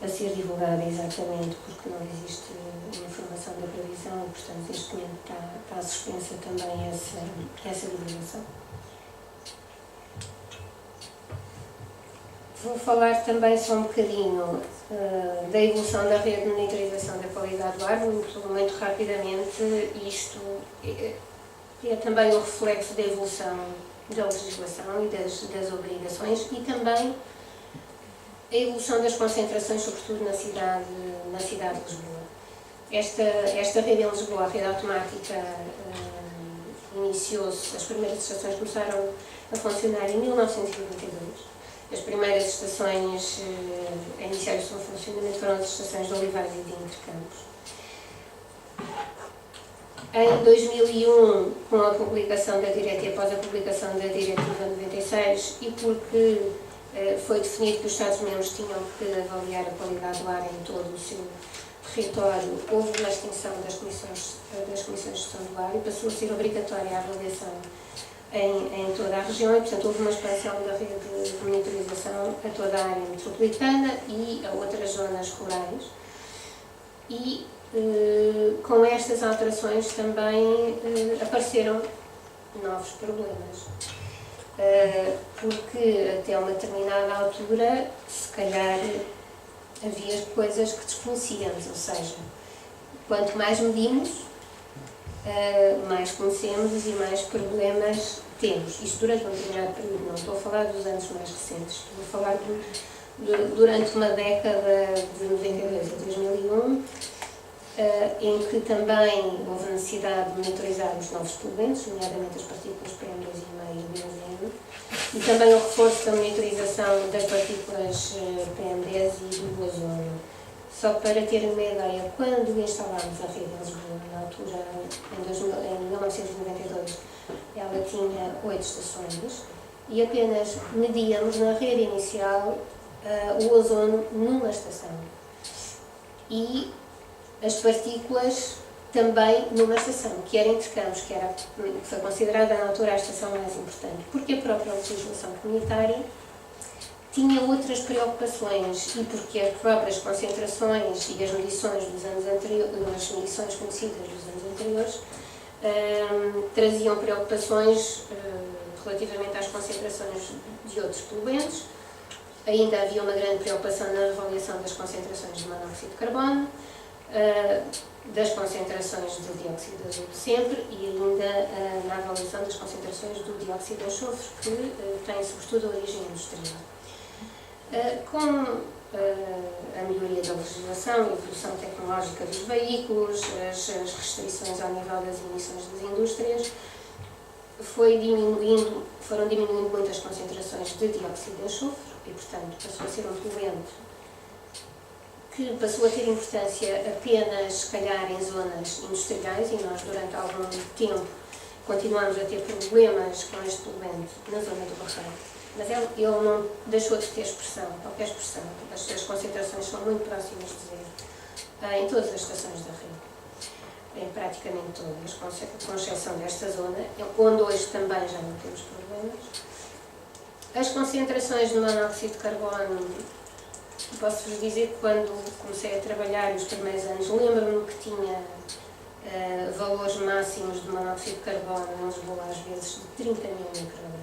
a ser divulgada exatamente porque não existe informação da previsão e, portanto, neste momento está suspensa também essa divulgação. Vou falar também só um bocadinho da evolução da rede de monitorização da qualidade do ar, muito rapidamente. Isto é também o reflexo da evolução da legislação e das obrigações e também a evolução das concentrações, sobretudo na cidade de Lisboa. Esta rede em Lisboa, a rede automática, iniciou-se, as primeiras estações começaram a funcionar em 1992. As primeiras estações a iniciar o seu funcionamento foram as estações de Olivais e de Intercampos. Em 2001, com a publicação da diretiva, após a publicação da Diretiva 96, e porque foi definido que os Estados-membros tinham que avaliar a qualidade do ar em todo o seu território, houve uma extinção das comissões de gestão do ar e passou a ser obrigatória a avaliação em toda a região e, portanto, houve uma expansão da rede de monitorização a toda a área metropolitana e a outras zonas rurais. E com estas alterações também apareceram novos problemas. Porque até uma determinada altura, se calhar, havia coisas que desconhecíamos, ou seja, quanto mais medimos, mais conhecemos e mais problemas temos. Isto durante um determinado período, não estou a falar dos anos mais recentes, estou a falar durante uma década de 92 a 2001, em que também houve necessidade de monitorizar os novos poluentes, nomeadamente as partículas PM2,5 e benzeno, e também o reforço da monitorização das partículas PM10 e do ozono. Só para terem uma ideia, quando instalámos a rede em Lisboa, na altura, em 1992, ela tinha 8 estações e apenas medíamos na rede inicial o ozono numa estação. E as partículas também numa estação, que era Intercampos, que foi considerada na altura a estação mais importante, porque a própria legislação comunitária tinha outras preocupações e porque as próprias concentrações e as medições dos anos anteriores, as medições conhecidas dos anos anteriores, traziam preocupações relativamente às concentrações de outros poluentes. Ainda havia uma grande preocupação na avaliação das concentrações de monóxido de carbono, das concentrações de dióxido de azoto sempre e ainda na avaliação das concentrações do dióxido de enxofre, que tem sobretudo origem industrial. Com a melhoria da legislação, a evolução tecnológica dos veículos, as restrições ao nível das emissões das indústrias, foram diminuindo muito as concentrações de dióxido de enxofre e, portanto, passou a ser um poluente que passou a ter importância apenas, se calhar, em zonas industriais, e nós, durante algum tempo, continuamos a ter problemas com este poluente na zona do Barreiro. Mas ele não deixou de ter expressão, qualquer expressão. As concentrações são muito próximas de zero em todas as estações da rede, em praticamente todas, com exceção desta zona, onde hoje também já não temos problemas. As concentrações de monóxido de carbono, posso-vos dizer que quando comecei a trabalhar nos primeiros anos, lembro-me que tinha valores máximos de monóxido de carbono em Lisboa, às vezes de 30 mil microgramas.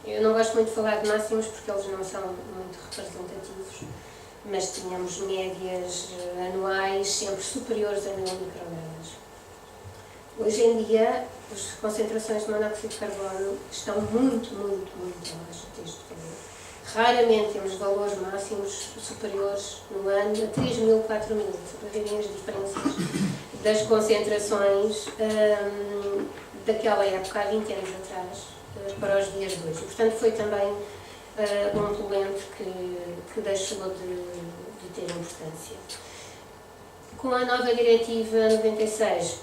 Eu não gosto muito de falar de máximos porque eles não são muito representativos, mas tínhamos médias anuais sempre superiores a 1000 microgramas. Hoje em dia, as concentrações de monóxido de carbono estão muito abaixo deste valor. Raramente temos valores máximos superiores no ano a 3.000, 4.000, para verem as diferenças das concentrações daquela época, há 20 anos atrás, para os dias de hoje. E, portanto, foi também um poluente que deixou de ter importância. Com a nova Diretiva 96,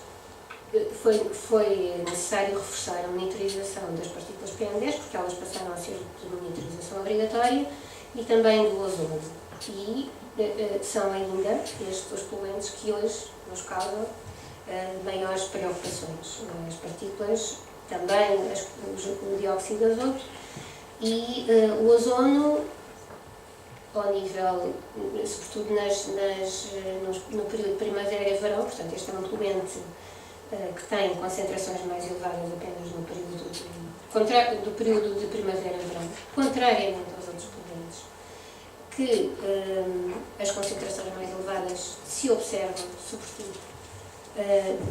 foi necessário reforçar a monitorização das partículas PM10, porque elas passaram a ser de monitorização obrigatória, e também do ozono. E são ainda estes os poluentes que hoje nos causam maiores preocupações. As partículas, também o dióxido de azoto e o ozono, ao nível, sobretudo no período de primavera e verão. Portanto, este é um poluente que tem concentrações mais elevadas apenas no período do período de primavera e verão, contrariamente aos outros poluentes, que as concentrações mais elevadas se observam, sobretudo,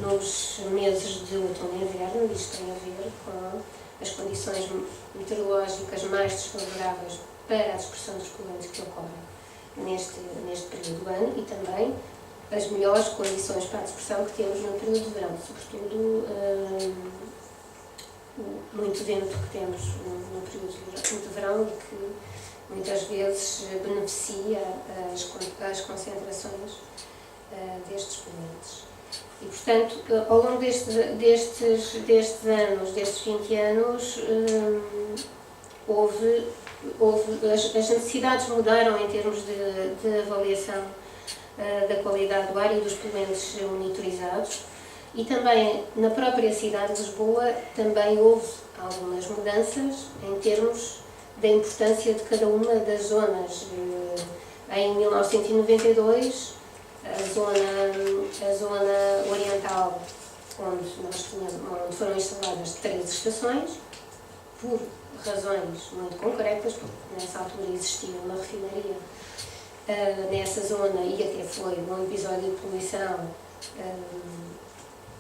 nos meses de outono e inverno. Isto tem a ver com as condições meteorológicas mais desfavoráveis para a dispersão dos poluentes que ocorrem neste período do ano, e também as melhores condições para a dispersão que temos no período de verão, sobretudo muito vento que temos no período de verão e que muitas vezes beneficia as concentrações destes poluentes. E, portanto, ao longo destes anos, destes 20 anos, as necessidades mudaram em termos de avaliação da qualidade do ar e dos poluentes monitorizados, e também na própria cidade de Lisboa também houve algumas mudanças em termos da importância de cada uma das zonas. Em 1992, a zona oriental, onde foram instaladas 3 estações, por razões muito concretas, porque nessa altura existia uma refinaria nessa zona e até foi um episódio de poluição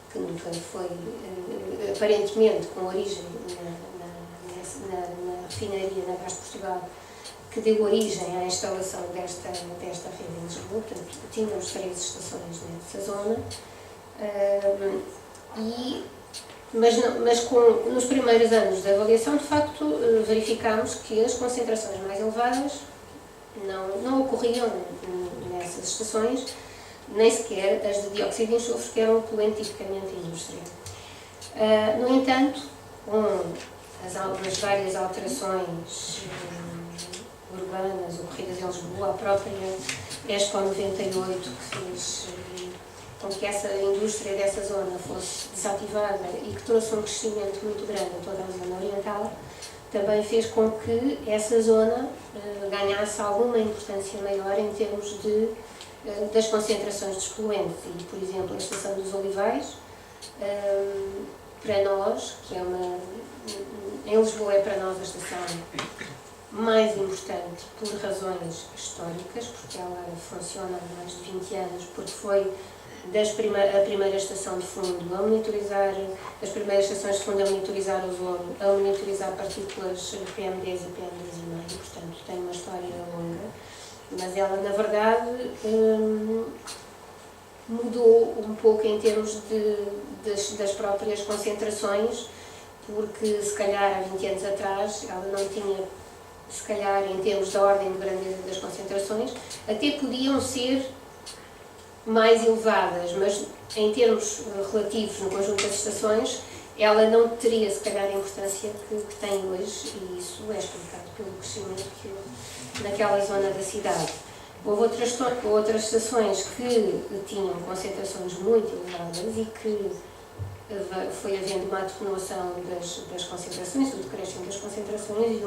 que nunca foi aparentemente com origem na refinaria na Gás de Portugal, que deu origem à instalação desta rede em Lisboa. Portanto, tínhamos 3 estações nessa zona, mas nos primeiros anos da avaliação, de facto, verificámos que as concentrações mais elevadas não ocorriam nessas estações, nem sequer as de dióxido de enxofre, que eram poluente tipicamente industrial. No entanto, com as várias alterações urbanas ocorridas em Lisboa, a própria Expo 98, que fez com que essa indústria dessa zona fosse desativada e que trouxe um crescimento muito grande em toda a zona oriental, também fez com que essa zona ganhasse alguma importância maior em termos das concentrações dos poluentes. E, por exemplo, a Estação dos Olivais, para nós, em Lisboa é para nós a estação mais importante por razões históricas, porque ela funciona há mais de 20 anos, porque foi a primeira estação de fundo a monitorizar, as primeiras estações de fundo a monitorizar ozono, a monitorizar partículas PM10 e PM2,5, portanto tem uma história longa, mas ela na verdade mudou um pouco em termos das próprias concentrações, porque se calhar há 20 anos atrás ela não tinha, se calhar em termos da ordem de grandeza das concentrações, até podiam ser mais elevadas, mas em termos relativos no conjunto das estações, ela não teria se calhar a importância que tem hoje, e isso é explicado pelo crescimento que houve naquela zona da cidade. Houve outras estações que tinham concentrações muito elevadas e que foi havendo uma atenuação das concentrações, do decréscimo das concentrações, e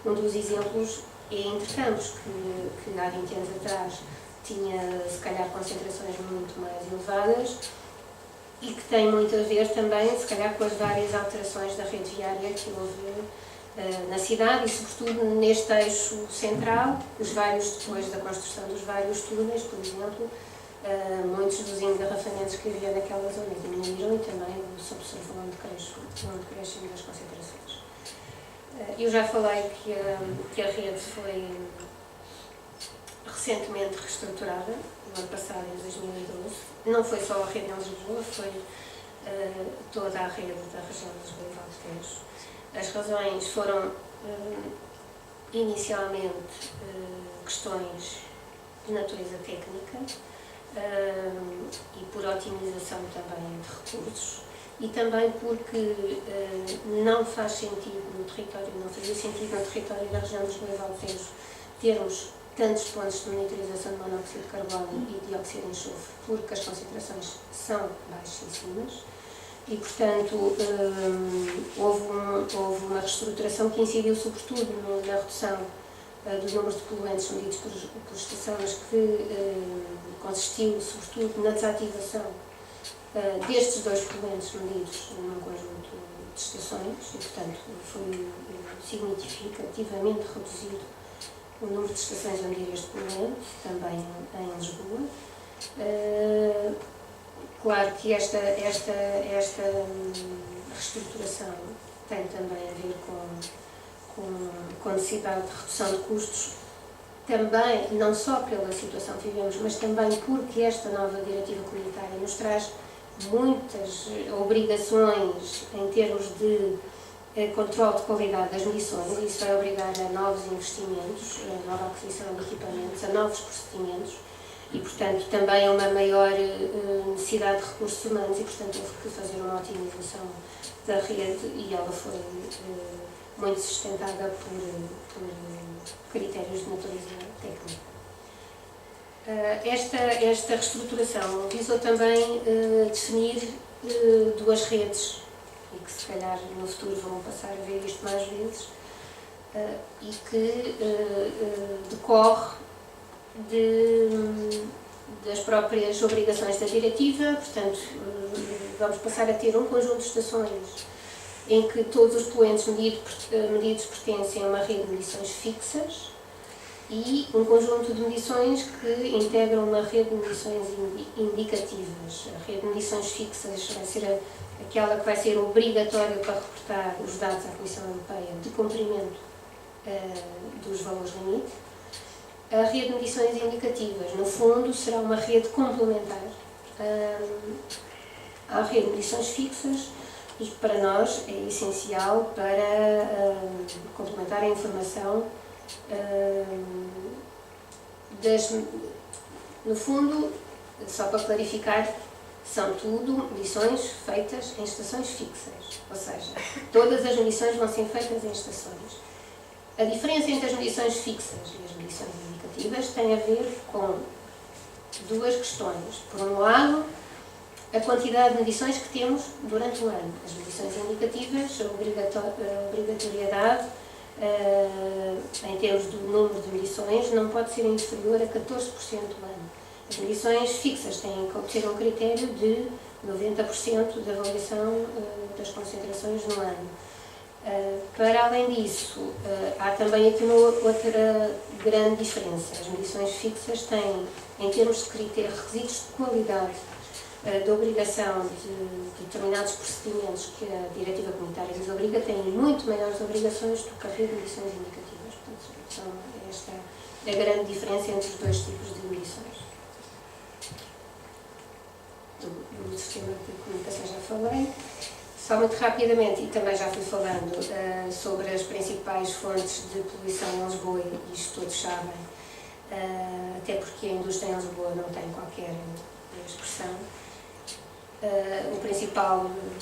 um dos exemplos é Intercampos, que há 20 anos atrás tinha, se calhar, concentrações muito mais elevadas e que tem muito a ver também, se calhar, com as várias alterações da rede viária que houve na cidade e, sobretudo, neste eixo central, depois da construção dos vários túneis, por exemplo, muitos dos engarrafamentos que havia naquela zona diminuíram e também se observou um decréscimo das concentrações. Eu já falei que a rede foi recentemente reestruturada, no ano passado, em 2012. Não foi só a rede em Lisboa, foi toda a rede da região de Lisboa e Vale do Tejo. As razões foram, inicialmente, questões de natureza técnica e por otimização também de recursos, e também porque não faz sentido no território, não fazia sentido no território da região de Lisboa e Vale do Tejo termos tantos pontos de monitorização de monóxido de carbono e dióxido de enxofre, porque as concentrações são baixíssimas e, portanto, houve uma reestruturação que incidiu sobretudo na redução do número de poluentes medidos por estação, mas que consistiu sobretudo na desativação destes 2 poluentes medidos num conjunto de estações e, portanto, foi significativamente reduzido o número de estações a medir este poluente, também em Lisboa. Claro que esta reestruturação tem também a ver com a necessidade de redução de custos, também, não só pela situação que vivemos, mas também porque esta nova diretiva comunitária nos traz muitas obrigações em termos de controle de qualidade das medições, e isso vai obrigar a novos investimentos, a nova aquisição de equipamentos, a novos procedimentos, e, portanto, também é uma maior necessidade de recursos humanos e, portanto, houve que fazer uma otimização da rede e ela foi muito sustentada por critérios de natureza técnica. Esta reestruturação visou também definir duas redes, e que se calhar no futuro vão passar a ver isto mais vezes, e que decorre das próprias obrigações da diretiva. Portanto, vamos passar a ter um conjunto de estações em que todos os poluentes medidos pertencem a uma rede de medições fixas e um conjunto de medições que integram uma rede de medições indicativas. A rede de medições fixas vai ser aquela que vai ser obrigatória para reportar os dados à Comissão Europeia de cumprimento dos valores limite. A rede de medições indicativas, no fundo, será uma rede complementar à rede de medições fixas e que para nós é essencial para complementar a informação no fundo, só para clarificar, são tudo medições feitas em estações fixas, ou seja, todas as medições vão ser feitas em estações. A diferença entre as medições fixas e as medições indicativas tem a ver com duas questões. Por um lado, a quantidade de medições que temos durante o ano. As medições indicativas, a obrigatoriedade em termos do número de medições não pode ser inferior a 14% do ano. As medições fixas têm que obter um critério de 90% da avaliação das concentrações no ano. Para além disso, há também aqui uma outra grande diferença. As medições fixas têm, em termos de critérios, requisitos de qualidade, da obrigação de determinados procedimentos que a diretiva comunitária lhes obriga, têm muito maiores obrigações do que a rede de medições indicativas. Portanto, esta é a grande diferença entre os dois tipos de medições. Do sistema de comunicação já falei. Só muito rapidamente, e também já fui falando sobre as principais fontes de poluição em Lisboa, e isto todos sabem, até porque a indústria em Lisboa não tem qualquer expressão. A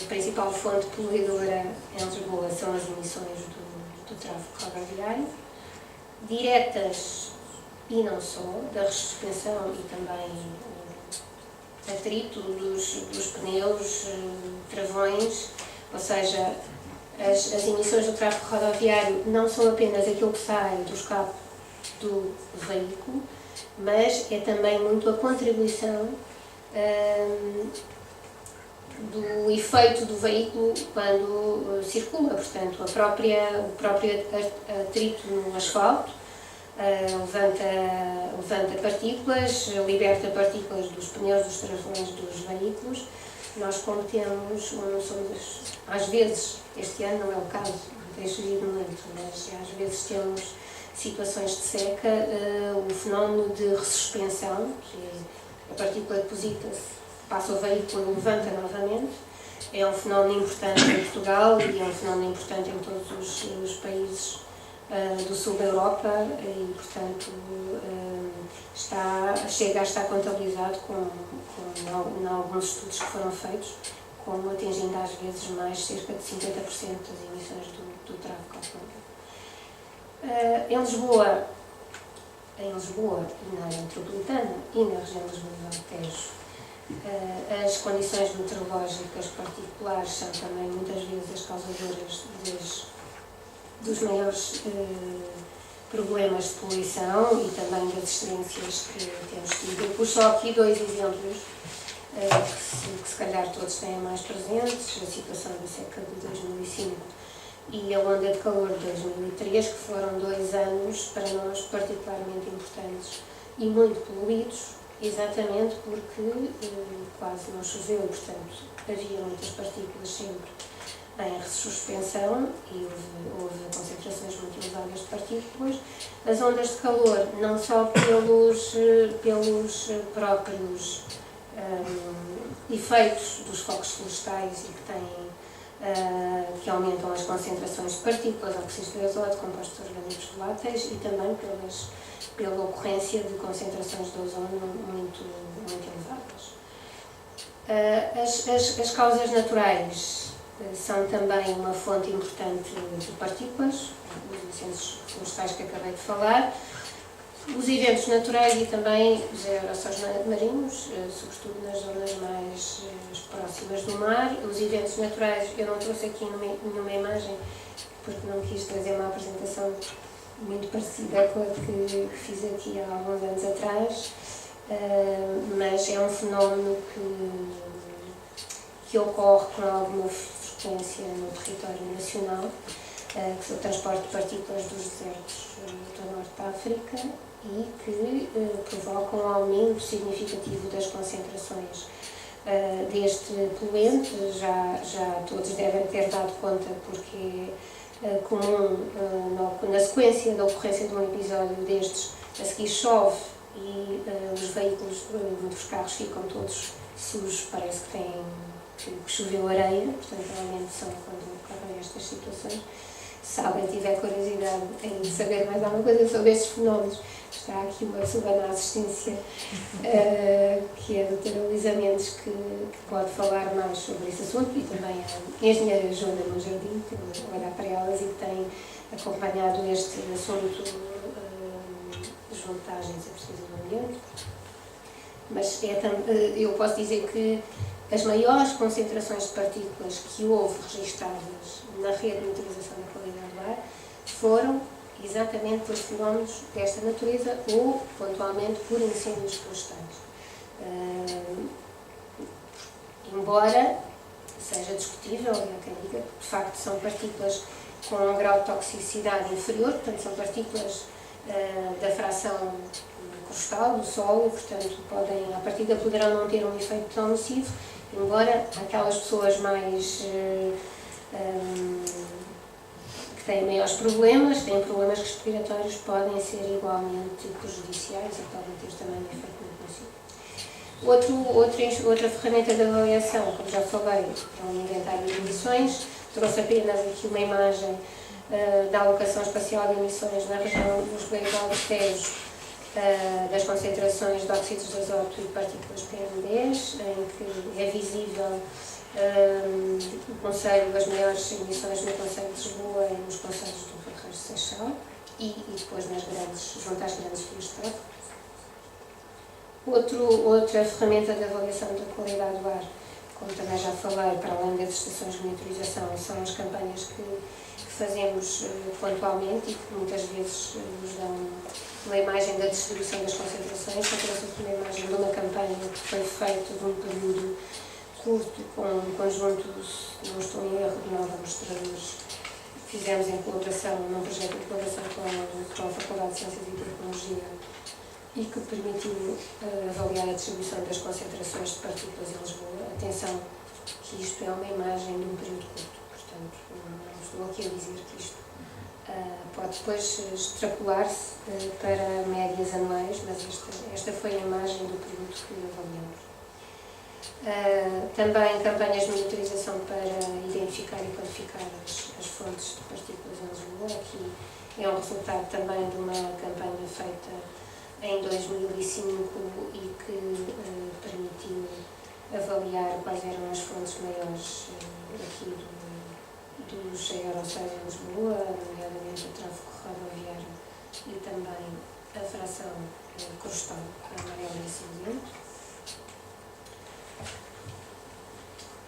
principal fonte poluidora em Lisboa são as emissões do tráfego rodoviário, diretas e não só, da suspensão e também atrito dos pneus, travões, ou seja, as emissões do tráfego rodoviário não são apenas aquilo que sai do escape do veículo, mas é também muito a contribuição do efeito do veículo quando circula, portanto, o próprio atrito no asfalto levanta partículas, liberta partículas dos pneus, dos travões dos veículos. Nós, como temos, às vezes, este ano não é o caso, tem chovido muito, mas às vezes temos situações de seca, o fenómeno de ressuspensão, que a partícula deposita-se, passa o veículo e levanta novamente, é um fenómeno importante em Portugal e é um fenómeno importante em todos os países do sul da Europa e, portanto, chega a estar contabilizado em alguns estudos que foram feitos, como atingindo às vezes mais cerca de 50% das emissões do tráfego automóvel. Em Lisboa e na área metropolitana e na região de Lisboa-Tejo, as condições meteorológicas particulares são também muitas vezes as causadoras dos maiores problemas de poluição e também das excelências que temos tido. Eu pus só aqui dois exemplos que se calhar todos têm mais presentes: a situação da seca de 2005 e a onda de calor de 2003, que foram 2 anos para nós particularmente importantes e muito poluídos, exatamente porque quase não choveu, portanto havia muitas partículas sempre em suspensão e houve concentrações muito elevadas de partículas. As ondas de calor, não só pelos próprios efeitos dos focos florestais e que aumentam as concentrações de partículas, óxidos de azoto, compostos orgânicos voláteis e também pela ocorrência de concentrações de ozono muito elevadas. As causas naturais são também uma fonte importante de partículas, os incêndios florestais que acabei de falar, os eventos naturais e também os aerossóis marinhos, sobretudo nas zonas mais próximas do mar. Os eventos naturais, eu não trouxe aqui nenhuma imagem, porque não quis trazer uma apresentação muito parecida com a que fiz aqui há alguns anos atrás, mas é um fenómeno que ocorre com alguma frequência no território nacional, que é o transporte de partículas dos desertos do norte da África e que provoca um aumento significativo das concentrações deste poluente. Já todos devem ter dado conta, porque é comum, na sequência da ocorrência de um episódio destes, a seguir chove e os veículos dos carros ficam todos sujos, parece que choveu areia, portanto, realmente são quando ocorrem estas situações. Se alguém tiver curiosidade em saber mais alguma coisa sobre estes fenómenos, está aqui uma pessoa na assistência, que é a doutora Luísa Mendes, que pode falar mais sobre esse assunto, e também a engenheira Joana Monjardim, que eu olhar para elas e que tem acompanhado este assunto junto à Agência de Pesquisa do Ambiente. Mas eu posso dizer que as maiores concentrações de partículas que houve registadas na rede de monitorização da qualidade do ar foram exatamente por fenómenos desta natureza ou, pontualmente, por incêndios florestais. Embora seja discutível, e há quem diga que, de facto, são partículas com um grau de toxicidade inferior, portanto, são partículas da fração crustal do solo, e, portanto, à partida poderão não ter um efeito tão nocivo, embora aquelas pessoas mais que têm maiores problemas, têm problemas respiratórios, podem ser igualmente prejudiciais e podem ter também um efeito muito nocivo. Outra ferramenta de avaliação, como já falei, é um inventário de emissões. Trouxe apenas aqui uma imagem da alocação espacial de emissões na região dos Rios Alpes, das concentrações de óxidos de azoto e partículas PM10, em que é visível o Conselho das maiores emissões no Conselho de Lisboa e nos Conselhos do Barreiros de Seixal e depois junto às grandes vias de tráfego. Outra ferramenta de avaliação da qualidade do ar, como também já falei, para além das estações de monitorização, são as campanhas que fazemos pontualmente e que muitas vezes nos dão uma imagem da distribuição das concentrações. Só trouxe aqui uma imagem de uma campanha que foi feita de um período curto com um conjunto, não estou em erro, de 9 amostradores. Fizemos em colaboração, num projeto de colaboração com a Faculdade de Ciências e Tecnologia e que permitiu avaliar a distribuição das concentrações de partículas em Lisboa. Atenção, que isto é uma imagem de um período curto, portanto, não estou aqui a dizer que isto pode depois extrapolar-se para médias anuais, mas esta foi a imagem do período que avaliamos. Também campanhas de monitorização para identificar e quantificar as fontes de partículas em Lisboa. Aqui é um resultado também de uma campanha feita em 2005 e que permitiu avaliar quais eram as fontes maiores aqui dos aerossóis em Lisboa, nomeadamente o tráfego rodoviário e também a fração crustal, amarelo e cinzento.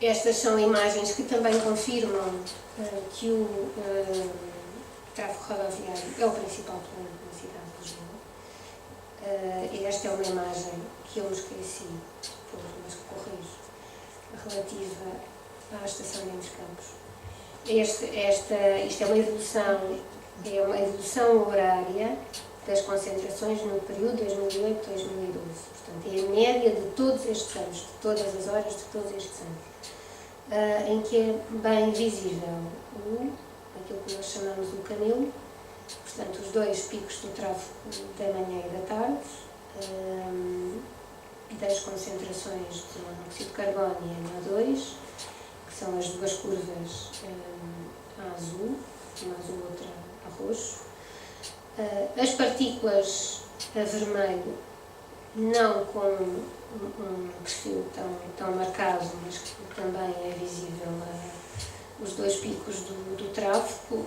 Estas são imagens que também confirmam que o tráfego rodoviário é o principal problema na cidade de Lisboa. Esta é uma imagem que eu me esqueci, mas que corrijo, relativa à estação de Mendes Campos. Isto é uma evolução horária das concentrações no período 2008-2012. Portanto, é a média de todos estes anos, de todas as horas de todos estes anos. em que é bem visível aquilo que nós chamamos o canil, portanto os dois picos do tráfego da manhã e da tarde, das concentrações de monóxido de carbono e NO2, que são as duas curvas a azul, uma azul, outra a roxo. As partículas a vermelho, não com um perfil tão marcado, mas que também é visível os dois picos do tráfego.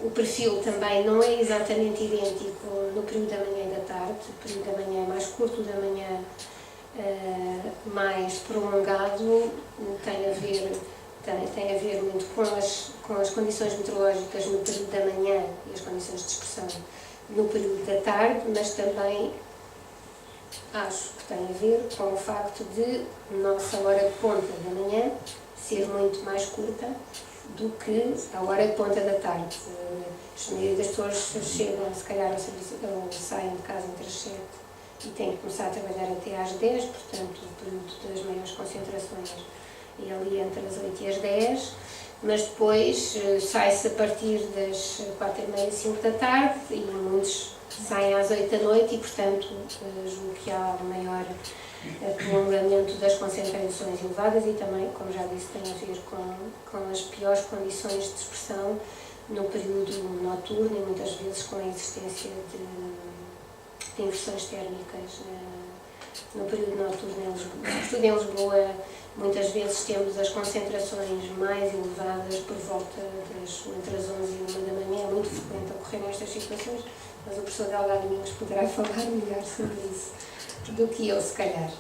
O perfil também não é exatamente idêntico no período da manhã e da tarde. O período da manhã é mais curto, o da manhã mais prolongado, tem a ver muito com as condições meteorológicas no período da manhã e as condições de dispersão no período da tarde, mas também acho que tem a ver com o facto de nossa hora de ponta da manhã ser muito mais curta do que a hora de ponta da tarde. A maioria das pessoas chegam, se calhar, ao serviço, ou saem de casa entre as 7 e têm que começar a trabalhar até às 10, portanto, o período das maiores concentrações é ali entre as 8 e as 10, mas depois sai-se a partir das 4h30, 5 da tarde e muitos saem às 8 da noite e, portanto, julgo que há um maior prolongamento das concentrações elevadas e também, como já disse, tem a ver com as piores condições de dispersão no período noturno e muitas vezes com a existência de inversões térmicas no período noturno em Lisboa. Sobretudo em Lisboa, muitas vezes temos as concentrações mais elevadas por volta entre as 11 e 1 da manhã. É muito frequente ocorrer estas situações, mas o professor Delgado Domingos poderá falar melhor sobre isso do que eu, se calhar.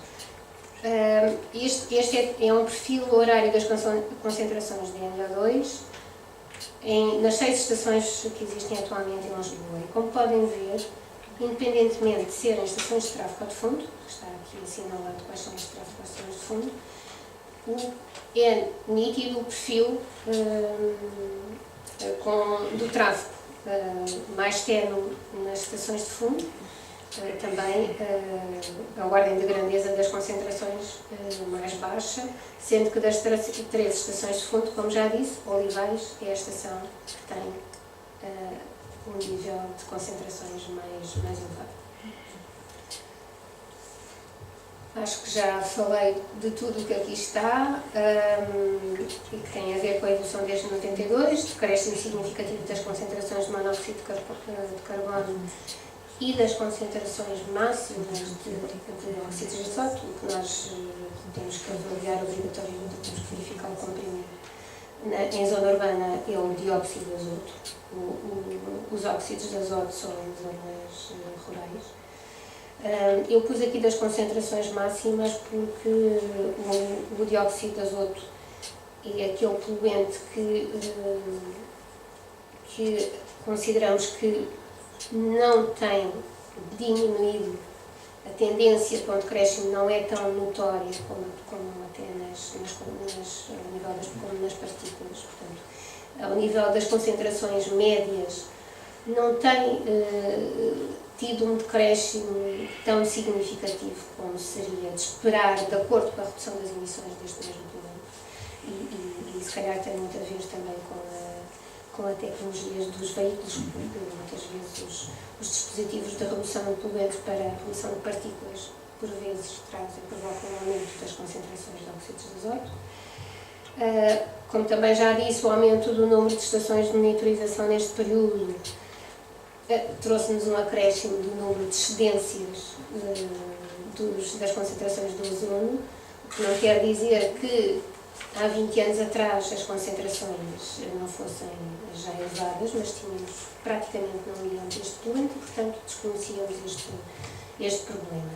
Este é um perfil horário das concentrações de NO2 nas 6 estações que existem atualmente em Lisboa. E como podem ver, independentemente de serem estações de tráfego de fundo, que está aqui assinalado quais são as estações de fundo, é nítido o perfil do tráfego mais ténue nas estações de fundo, também a ordem de grandeza das concentrações mais baixa, sendo que das 3 estações de fundo, como já disse, Olivais é a estação que tem um nível de concentrações mais elevado. Acho que já falei de tudo o que aqui está e que tem a ver com a evolução desde 92, decréscimo significativo das concentrações de monóxido de carbono e das concentrações máximas de óxidos de azoto, o que nós temos que avaliar obrigatoriamente, temos que verificar o cumprimento. Em zona urbana é o dióxido de azoto, os óxidos de azoto são em zonas rurais. Eu pus aqui das concentrações máximas porque o dióxido de azoto é aquele poluente que consideramos que não tem diminuído, a tendência para o decréscimo não é tão notória como até como nas partículas. Portanto, ao nível das concentrações médias, não tem tido um decréscimo tão significativo como seria de esperar, de acordo com a redução das emissões deste mesmo poluente. E se calhar tem muito a ver também com a tecnologia dos veículos, porque muitas vezes os dispositivos de redução de poluentes para a redução de partículas, por vezes, provocam um aumento das concentrações de óxidos de azoto. Como também já disse, o aumento do número de estações de monitorização neste período trouxe-nos um acréscimo do número de excedências das concentrações do ozono, o que não quer dizer que há 20 anos atrás as concentrações não fossem já elevadas, mas tínhamos praticamente não milhão deste poluente e, portanto, desconhecíamos este problema.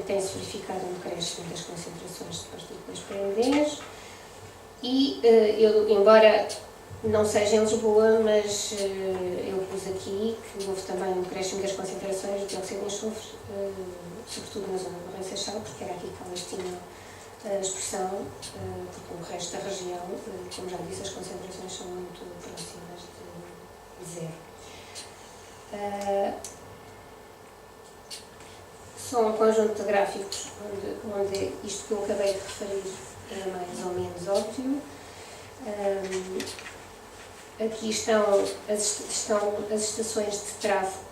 Tem-se verificado um decréscimo das concentrações de partículas PM10 e, embora não seja em Lisboa, mas eu pus aqui que houve também um decréscimo das concentrações de dióxido de enxofre, sobretudo na zona do Barreiro Seixal, porque era aqui que elas tinham a expressão, porque o resto da região, como já disse, as concentrações são muito próximas de zero. são um conjunto de gráficos onde isto que eu acabei de referir é mais ou menos óbvio. Aqui estão as estações de tráfego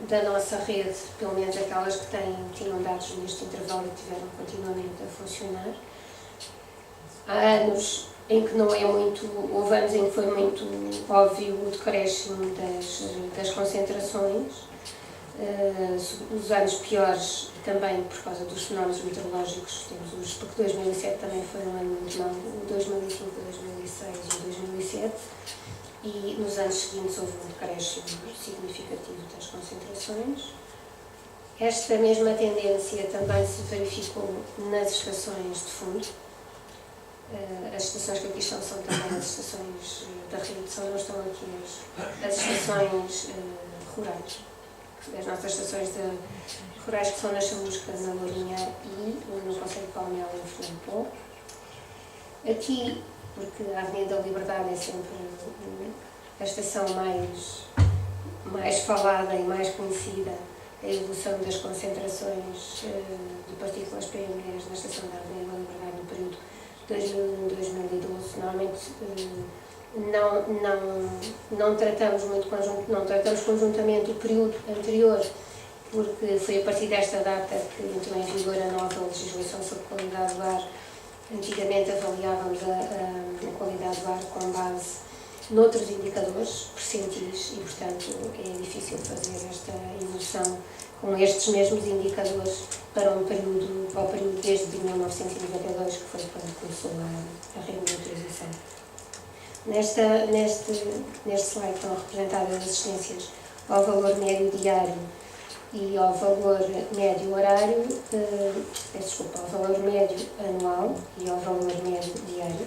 da nossa rede, pelo menos aquelas que tinham dados neste intervalo e tiveram continuamente a funcionar. Há anos em que não é muito, houve anos em que foi muito óbvio o decréscimo das concentrações. Os anos piores também por causa dos fenómenos meteorológicos, porque 2007 também foi um ano muito mau, 2005, 2006 e 2007, e nos anos seguintes houve um decréscimo significativo das concentrações. Esta mesma tendência também se verificou nas estações de fundo. As estações que aqui estão são também as estações da rede, só não estão aqui as estações rurais. As nossas estações rurais que são na Chamusca, na Lourinhã e no Concelho de Palmela, em Fernando Poo. Aqui, porque a Avenida da Liberdade é sempre a estação mais falada e mais conhecida, a evolução das concentrações de partículas PM10 na estação da Avenida da Liberdade no período 2001-2012, normalmente não tratamos conjuntamente o período anterior, porque foi a partir desta data que entrou em vigor a nova legislação sobre qualidade do ar. Antigamente avaliávamos a qualidade do ar com base noutros indicadores percentis e, portanto, é difícil fazer esta evolução com estes mesmos indicadores para o período desde 1992, que foi quando começou a remonitorização. Neste slide estão representadas as assistências ao valor médio diário e ao valor médio horário, ao valor médio anual e ao valor médio diário.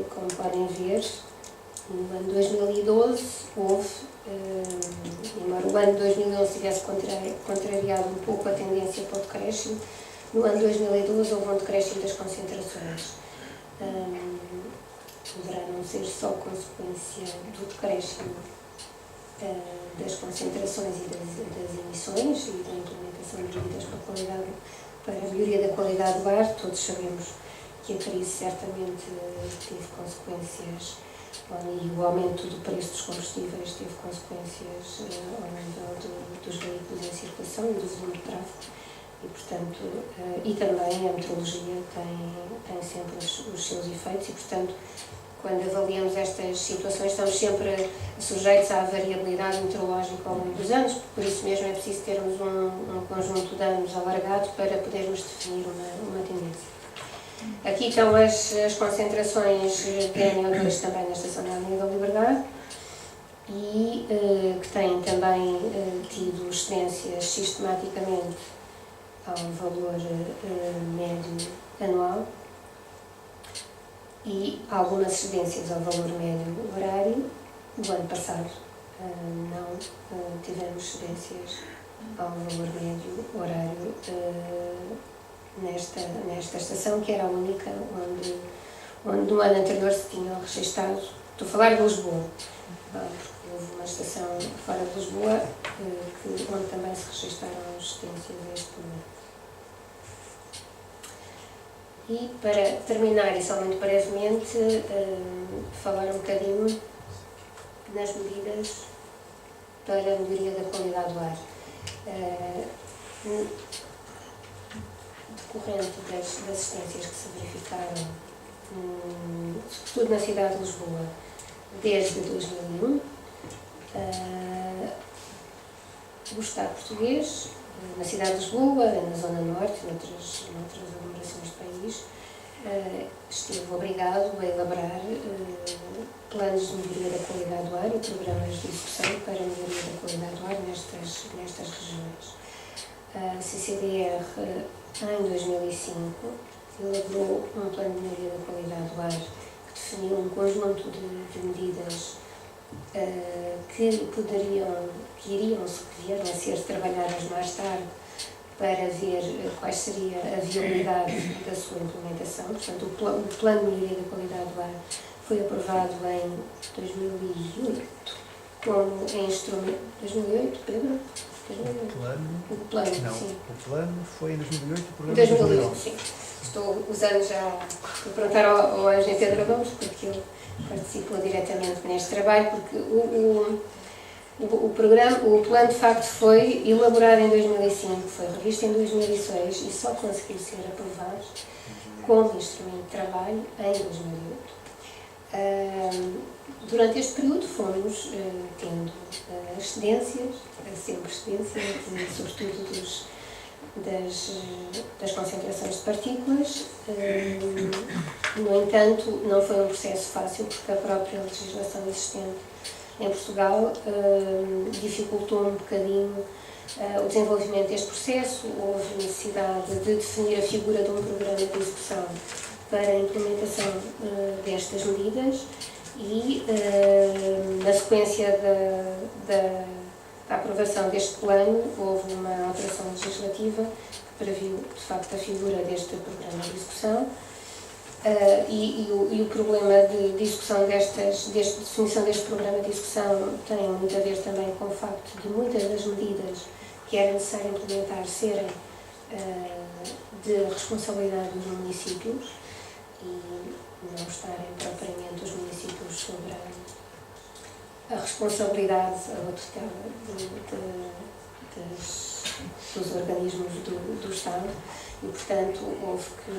Como podem ver, no ano 2012 houve, embora o ano 2011 tivesse contrariado um pouco a tendência para o decréscimo, no ano 2012 houve um decréscimo das concentrações. Poderá não ser só consequência do decréscimo das concentrações e das emissões e da implementação de medidas para a melhoria da qualidade do ar. Todos sabemos que a crise certamente teve consequências, e o aumento do preço dos combustíveis teve consequências ao nível dos veículos em circulação e do volume de tráfego. E, portanto, e também a meteorologia tem sempre os seus efeitos e, portanto, quando avaliamos estas situações, estamos sempre sujeitos à variabilidade meteorológica ao longo dos anos, por isso mesmo é preciso termos um conjunto de anos alargado para podermos definir uma tendência. Aqui estão as concentrações de NO2 também na Estação da Avenida da Liberdade e que têm também tido excedências sistematicamente ao valor médio anual e algumas excedências ao valor médio horário. O ano passado não tivemos excedências ao valor médio horário nesta estação, que era a única onde no ano anterior se tinham registado. Estou a falar de Lisboa, porque houve uma estação fora de Lisboa onde também se registaram existências deste número. E para terminar, e só muito brevemente, falar um bocadinho nas medidas para a melhoria da qualidade do ar. Decorrente das assistências que se verificaram, sobretudo na cidade de Lisboa, desde 2001, o Estado português, na cidade de Lisboa, na Zona Norte e noutras aglomerações do país, esteve obrigado a elaborar planos de melhoria da qualidade do ar e programas de execução para a melhoria da qualidade do ar nestas regiões. A CCDR, em 2005, elaborou um plano de melhoria da qualidade do ar que definiu um conjunto de medidas que vieram a ser trabalhadas mais tarde para ver qual seria a viabilidade da sua implementação. Portanto, o plano de melhoria da qualidade do ar foi aprovado em 2008, como instrumento. 2008, Pedro? 2008. O plano, Não, sim. o plano foi em 2008 e o programa 2008, em 2009. sim. Estou usando já a perguntar ao engenheiro Pedro Gomes, porque ele participou diretamente neste trabalho, porque o plano de facto foi elaborado em 2005, foi revisto em 2006 e só conseguiu ser aprovado como instrumento de trabalho em 2008. Durante este período fomos tendo excedências, sempre excedências, sobretudo das concentrações de partículas. No entanto, não foi um processo fácil, porque a própria legislação existente em Portugal dificultou um bocadinho o desenvolvimento deste processo. Houve necessidade de definir a figura de um programa de execução para a implementação destas medidas e, na sequência da aprovação deste plano, houve uma alteração legislativa que previu, de facto, a figura deste programa de execução. E o problema de execução definição deste programa de execução tem muito a ver também com o facto de muitas das medidas que era necessário implementar serem de responsabilidade dos municípios e não estarem propriamente os municípios sobre a responsabilidade ou tutela dos organismos do Estado. E, portanto, houve que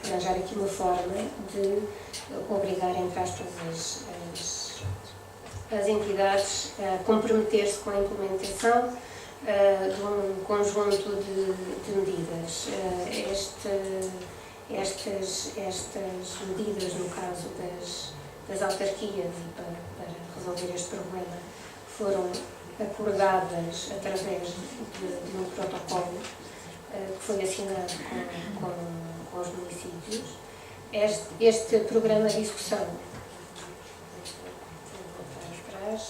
arranjar aqui uma forma de obrigar, entre aspas, as entidades a comprometer-se com a implementação de um conjunto de medidas. Estas medidas, no caso das autarquias, e para resolver este problema, foram acordadas através de um protocolo que foi assinado com os municípios. Este programa de execução, vou voltar atrás,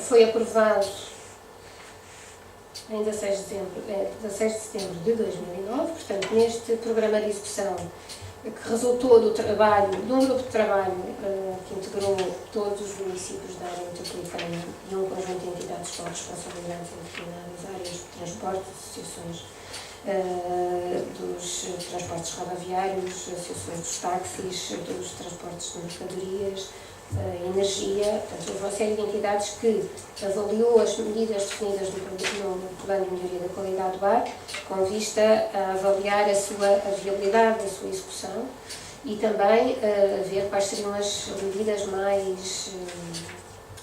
foi aprovado em 16 de setembro de 2009, portanto, neste programa de execução, que resultou de um grupo de trabalho que integrou todos os municípios da área metropolitana e um conjunto de entidades com responsabilidades em determinadas áreas de transporte, associações dos transportes rodoviários, associações dos táxis, dos transportes de mercadorias, energia. Portanto, houve uma série de entidades que avaliou as medidas definidas no Plano de Melhoria da Qualidade do Ar, com vista a avaliar a viabilidade da sua execução e também a ver quais seriam as medidas mais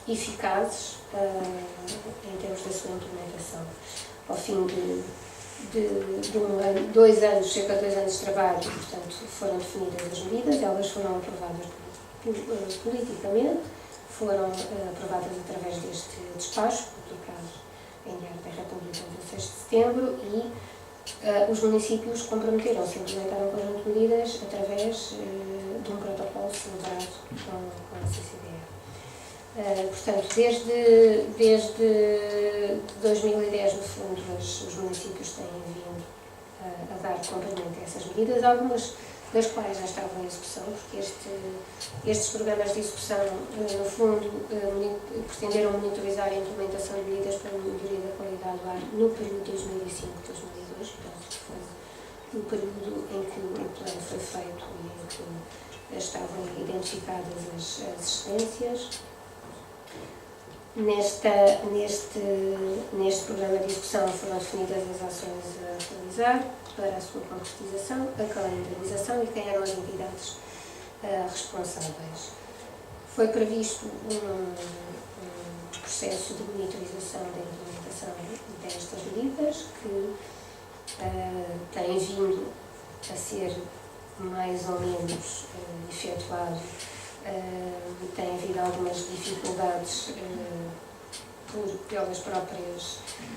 eficazes em termos da sua implementação. Ao fim de um ano, 2 anos, cerca de 2 anos de trabalho, portanto, foram definidas as medidas, elas foram aprovadas politicamente, foram aprovadas através deste despacho, publicado em Diário da República em 16 de setembro, e os municípios comprometeram-se a implementar um conjunto de medidas através de um protocolo celebrado com a CCDR. Portanto, desde 2010, no fundo, os municípios têm vindo a dar cumprimento a essas medidas, algumas das quais já estavam em execução, porque estes programas de execução, no fundo, pretenderam monitorizar a implementação de medidas para a melhoria da qualidade do ar no período 2005-2002, portanto, foi o período em que o plano foi feito e em que estavam identificadas as excedências. Neste programa de execução foram definidas as ações a realizar para a sua concretização, a calendarização e quem eram as entidades responsáveis. Foi previsto um processo de monitorização da implementação destas medidas que tem vindo a ser mais ou menos efetuado. Tem havido algumas dificuldades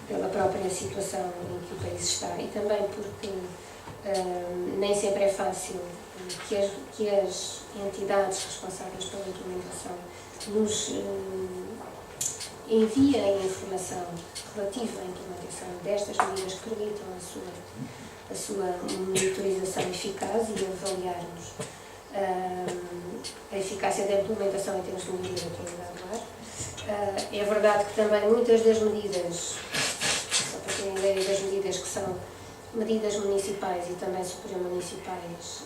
pela própria situação em que o país está e também porque nem sempre é fácil que as entidades responsáveis pela implementação nos enviem informação relativa à implementação destas medidas que permitam a sua monitorização eficaz e avaliarmos a eficácia da implementação em termos de melhoria da qualidade do ar. É verdade que também muitas das medidas, só para terem ideia das medidas que são medidas municipais e também supramunicipais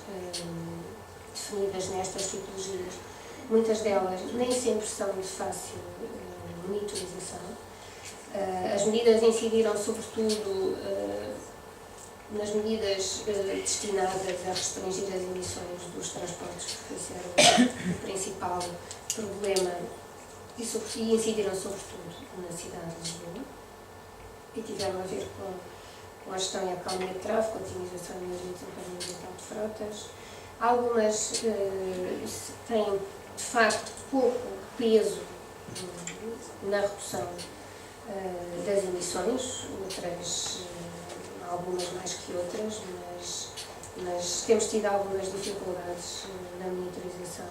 definidas nestas tipologias, muitas delas nem sempre são de fácil monitorização. As medidas incidiram sobretudo nas medidas destinadas a restringir as emissões dos transportes, que eram o principal problema, e incidiram sobretudo na cidade de Lisboa, e tiveram a ver com a gestão e a calmaria de tráfego, a otimização e o desempenho ambiental de frotas. Algumas têm, de facto, pouco peso na redução das emissões, outras, algumas mais que outras, mas temos tido algumas dificuldades na monitorização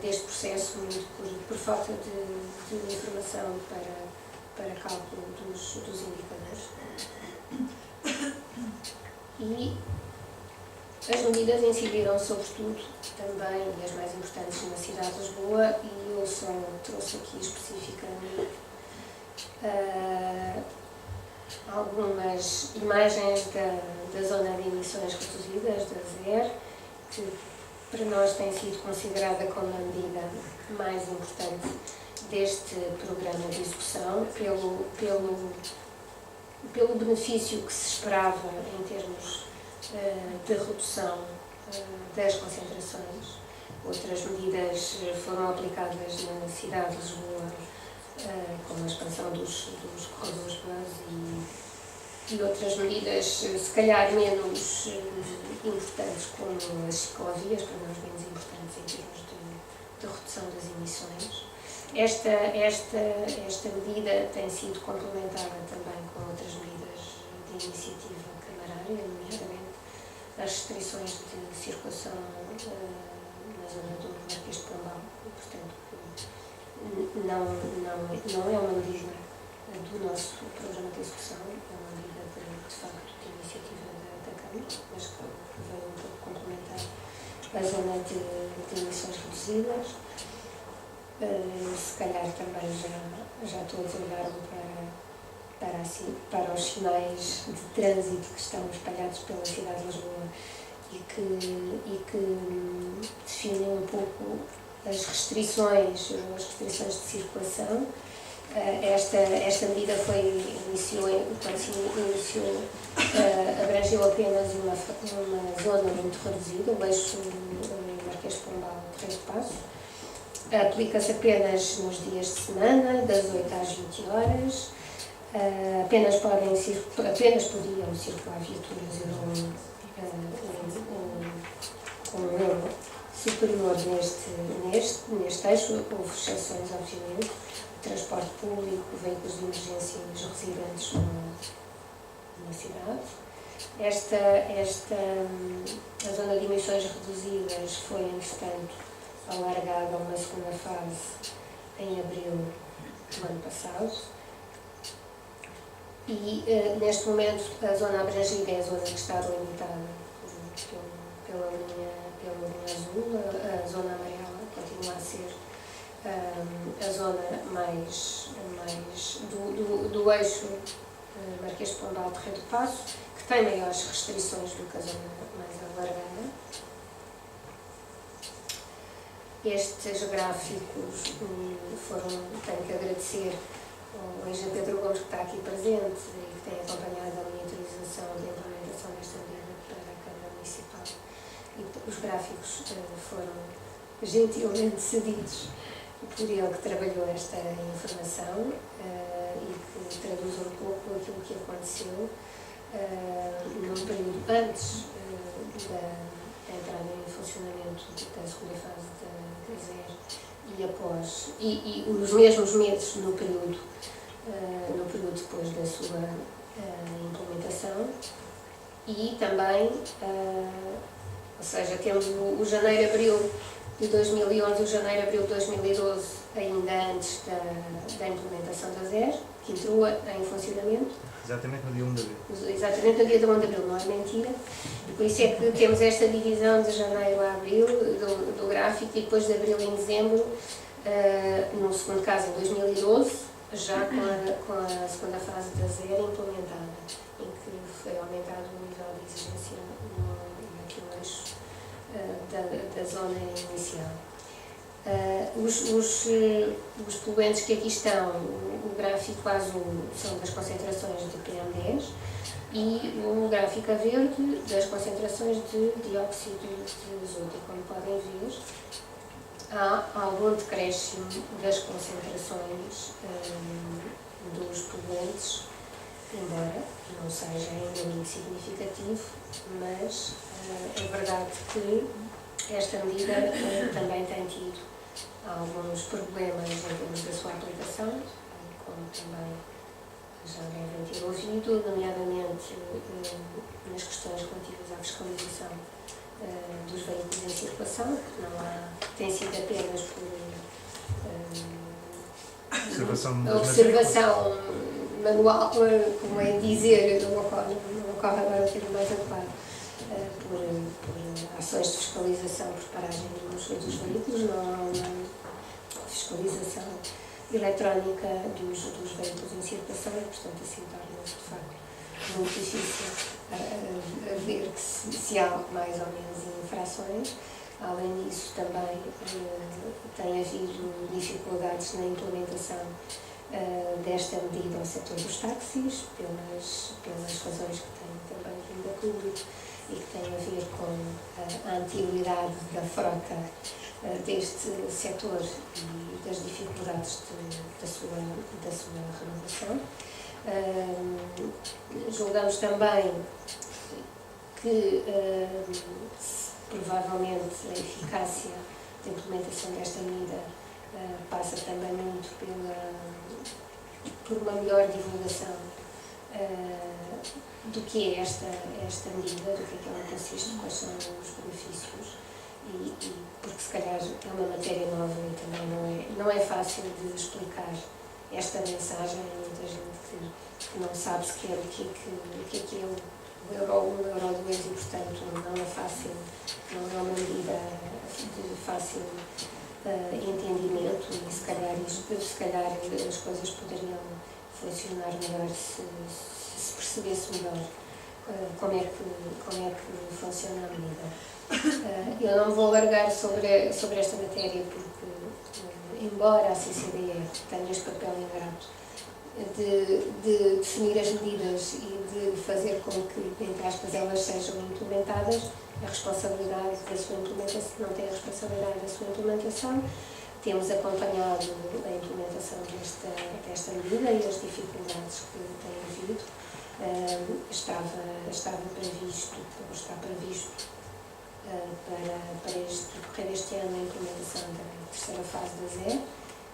deste processo, muito por falta de informação para cálculo dos indicadores. E as medidas incidiram sobretudo também, e as mais importantes, na cidade de Lisboa, e eu só trouxe aqui especificamente algumas imagens da zona de emissões reduzidas, da ZER, que para nós tem sido considerada como a medida mais importante deste programa de execução, pelo benefício que se esperava em termos de redução das concentrações. Outras medidas foram aplicadas na cidade de Lisboa, como a expansão dos corredores bus e outras medidas, se calhar menos importantes, como as ciclovias, para nós menos importantes em termos de redução das emissões. Esta medida tem sido complementada também com outras medidas de iniciativa camarária, nomeadamente as restrições de circulação na zona do Marquês de Pombal, e, portanto, não é uma medida do nosso programa de execução, é uma medida de facto de iniciativa da Câmara, mas que veio um pouco complementar a zona de emissões reduzidas. Se calhar também já todos olharam para os sinais de trânsito que estão espalhados pela cidade de Lisboa e que definem um pouco as restrições de circulação. Esta medida quando se iniciou, abrangeu apenas uma zona muito reduzida, o eixo Marquês de Pombal, Terreiro de Paço. Aplica-se apenas nos dias de semana, das 8 às 20 horas. Apenas podiam circular viaturas com um euro superior neste eixo. Houve exceções, obviamente, transporte público, veículos de emergência e os residentes na cidade. A zona de emissões reduzidas foi, entretanto, alargada a uma segunda fase em abril do ano passado. E, neste momento, a zona abrangida é a zona que está delimitada pela linha azul. A zona amarela continua a ser a zona mais do eixo Marquês de Pombal, Terreiro de Paço, que tem maiores restrições do que a zona mais alargada. Estes gráficos tenho que agradecer ao engenheiro Pedro Gomes, que está aqui presente e que tem acompanhado a monitorização da implementação desta medida para a Câmara Municipal. E os gráficos foram gentilmente cedidos por ele, que trabalhou esta informação e que traduz um pouco aquilo que aconteceu num período antes da entrada em funcionamento da segunda fase da ZER e após, e os mesmos meses no período depois da sua implementação, e também, ou seja, temos o janeiro-abril de 2011 e o janeiro-abril de 2012, ainda antes da implementação da ZER, que entrou em funcionamento. Exatamente no dia 1 de abril. Exatamente no dia de 1 de abril, não é mentira. E por isso é que temos esta divisão de janeiro a abril do gráfico, e depois de abril em dezembro No segundo caso, em 2012, já com a segunda fase da ZER implementada, em que foi aumentado o nível de exigência no eixo da zona inicial. Os poluentes que aqui estão, o gráfico azul são das concentrações de PM10 e o gráfico a verde das concentrações de dióxido de azoto. E como podem ver, há algum decréscimo das concentrações dos poluentes, embora não seja ainda muito significativo, mas é verdade que esta medida também tem tido alguns problemas em termos da sua aplicação, como também já devem ter ouvido, nomeadamente nas questões relativas à fiscalização dos veículos em circulação, que não tem sido apenas por observação manual, como é dizer, não ocorre agora o termo mais adequado, por ações de fiscalização por paragem dos veículos, não há uma fiscalização eletrónica dos veículos em circulação e, portanto, assim torna-se de facto muito difícil ver se há mais ou menos infrações. Além disso, também tem havido dificuldades na implementação desta medida ao setor dos táxis, pelas razões que têm também vindo a público e que têm a ver com a antiguidade da frota deste setor e das dificuldades da sua renovação. Julgamos também que provavelmente a eficácia da implementação desta medida passa também muito por uma melhor divulgação do que é esta medida, do que é que ela consiste, quais são os benefícios e porque se calhar é uma matéria nova e também não é fácil de explicar esta mensagem. Há muita gente que não sabe sequer o que é o Euro 1, o Euro 2 e, portanto, não é fácil, não é uma medida de fácil entendimento e se calhar as coisas poderiam funcionar melhor se percebesse melhor como é que funciona a medida. Eu não vou alargar sobre esta matéria porque, embora a CCDE tenha este papel ingrato de definir as medidas e de fazer com que, entre aspas, elas sejam implementadas, a responsabilidade da sua implementação, não tem a responsabilidade da sua implementação. Temos acompanhado a implementação desta medida e as dificuldades que tem havido. Estava previsto, ou está previsto, para decorrer este ano a implementação da terceira fase da ZER,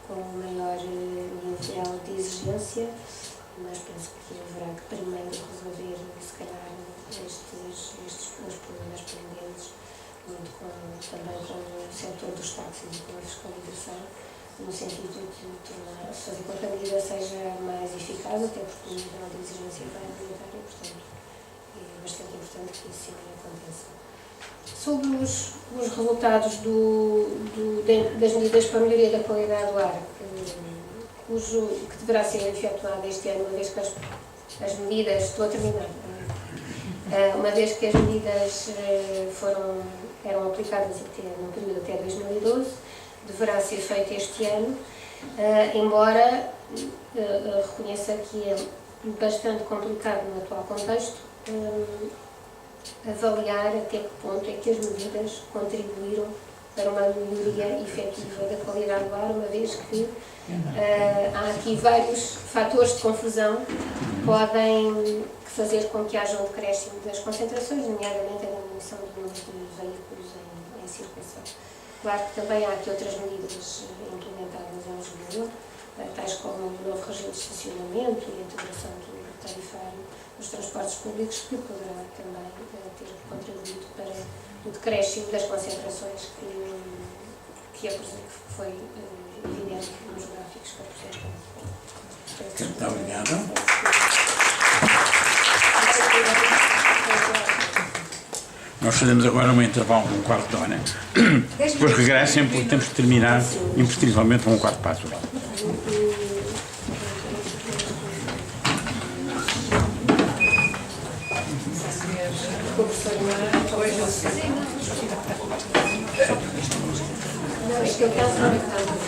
com um maior nível de exigência, mas penso que haverá que primeiro resolver, se calhar, estes problemas pendentes, muito também com o setor dos táxis e com a fiscalização, no sentido de fazer com que a medida seja mais eficaz, até porque o nível de exigência vai aumentar e, portanto, é bastante importante que isso sim aconteça. Sobre os resultados das medidas para a melhoria da qualidade do ar, que deverá ser efetuado este ano, uma vez que as medidas, estou a terminar, uma vez que as medidas eram aplicadas no período até 2012, deverá ser feito este ano, embora reconheça que é bastante complicado no atual contexto avaliar até que ponto é que as medidas contribuíram para uma melhoria efetiva da qualidade do ar, uma vez que há aqui vários fatores de confusão que podem fazer com que haja um decréscimo das concentrações, nomeadamente a diminuição do número de veículos em circulação. Claro que também há aqui outras medidas implementadas em Lisboa, tais como o novo regime de estacionamento e a integração do tarifário dos transportes públicos, que poderá também ter contribuído para o decréscimo das concentrações que foi evidente nos gráficos que apresentamos. Muito obrigado. Nós fazemos agora um intervalo de um quarto de hora. Depois regressem porque temos que terminar imprescrivelmente com um quarto para as 8. Não, acho que eu estava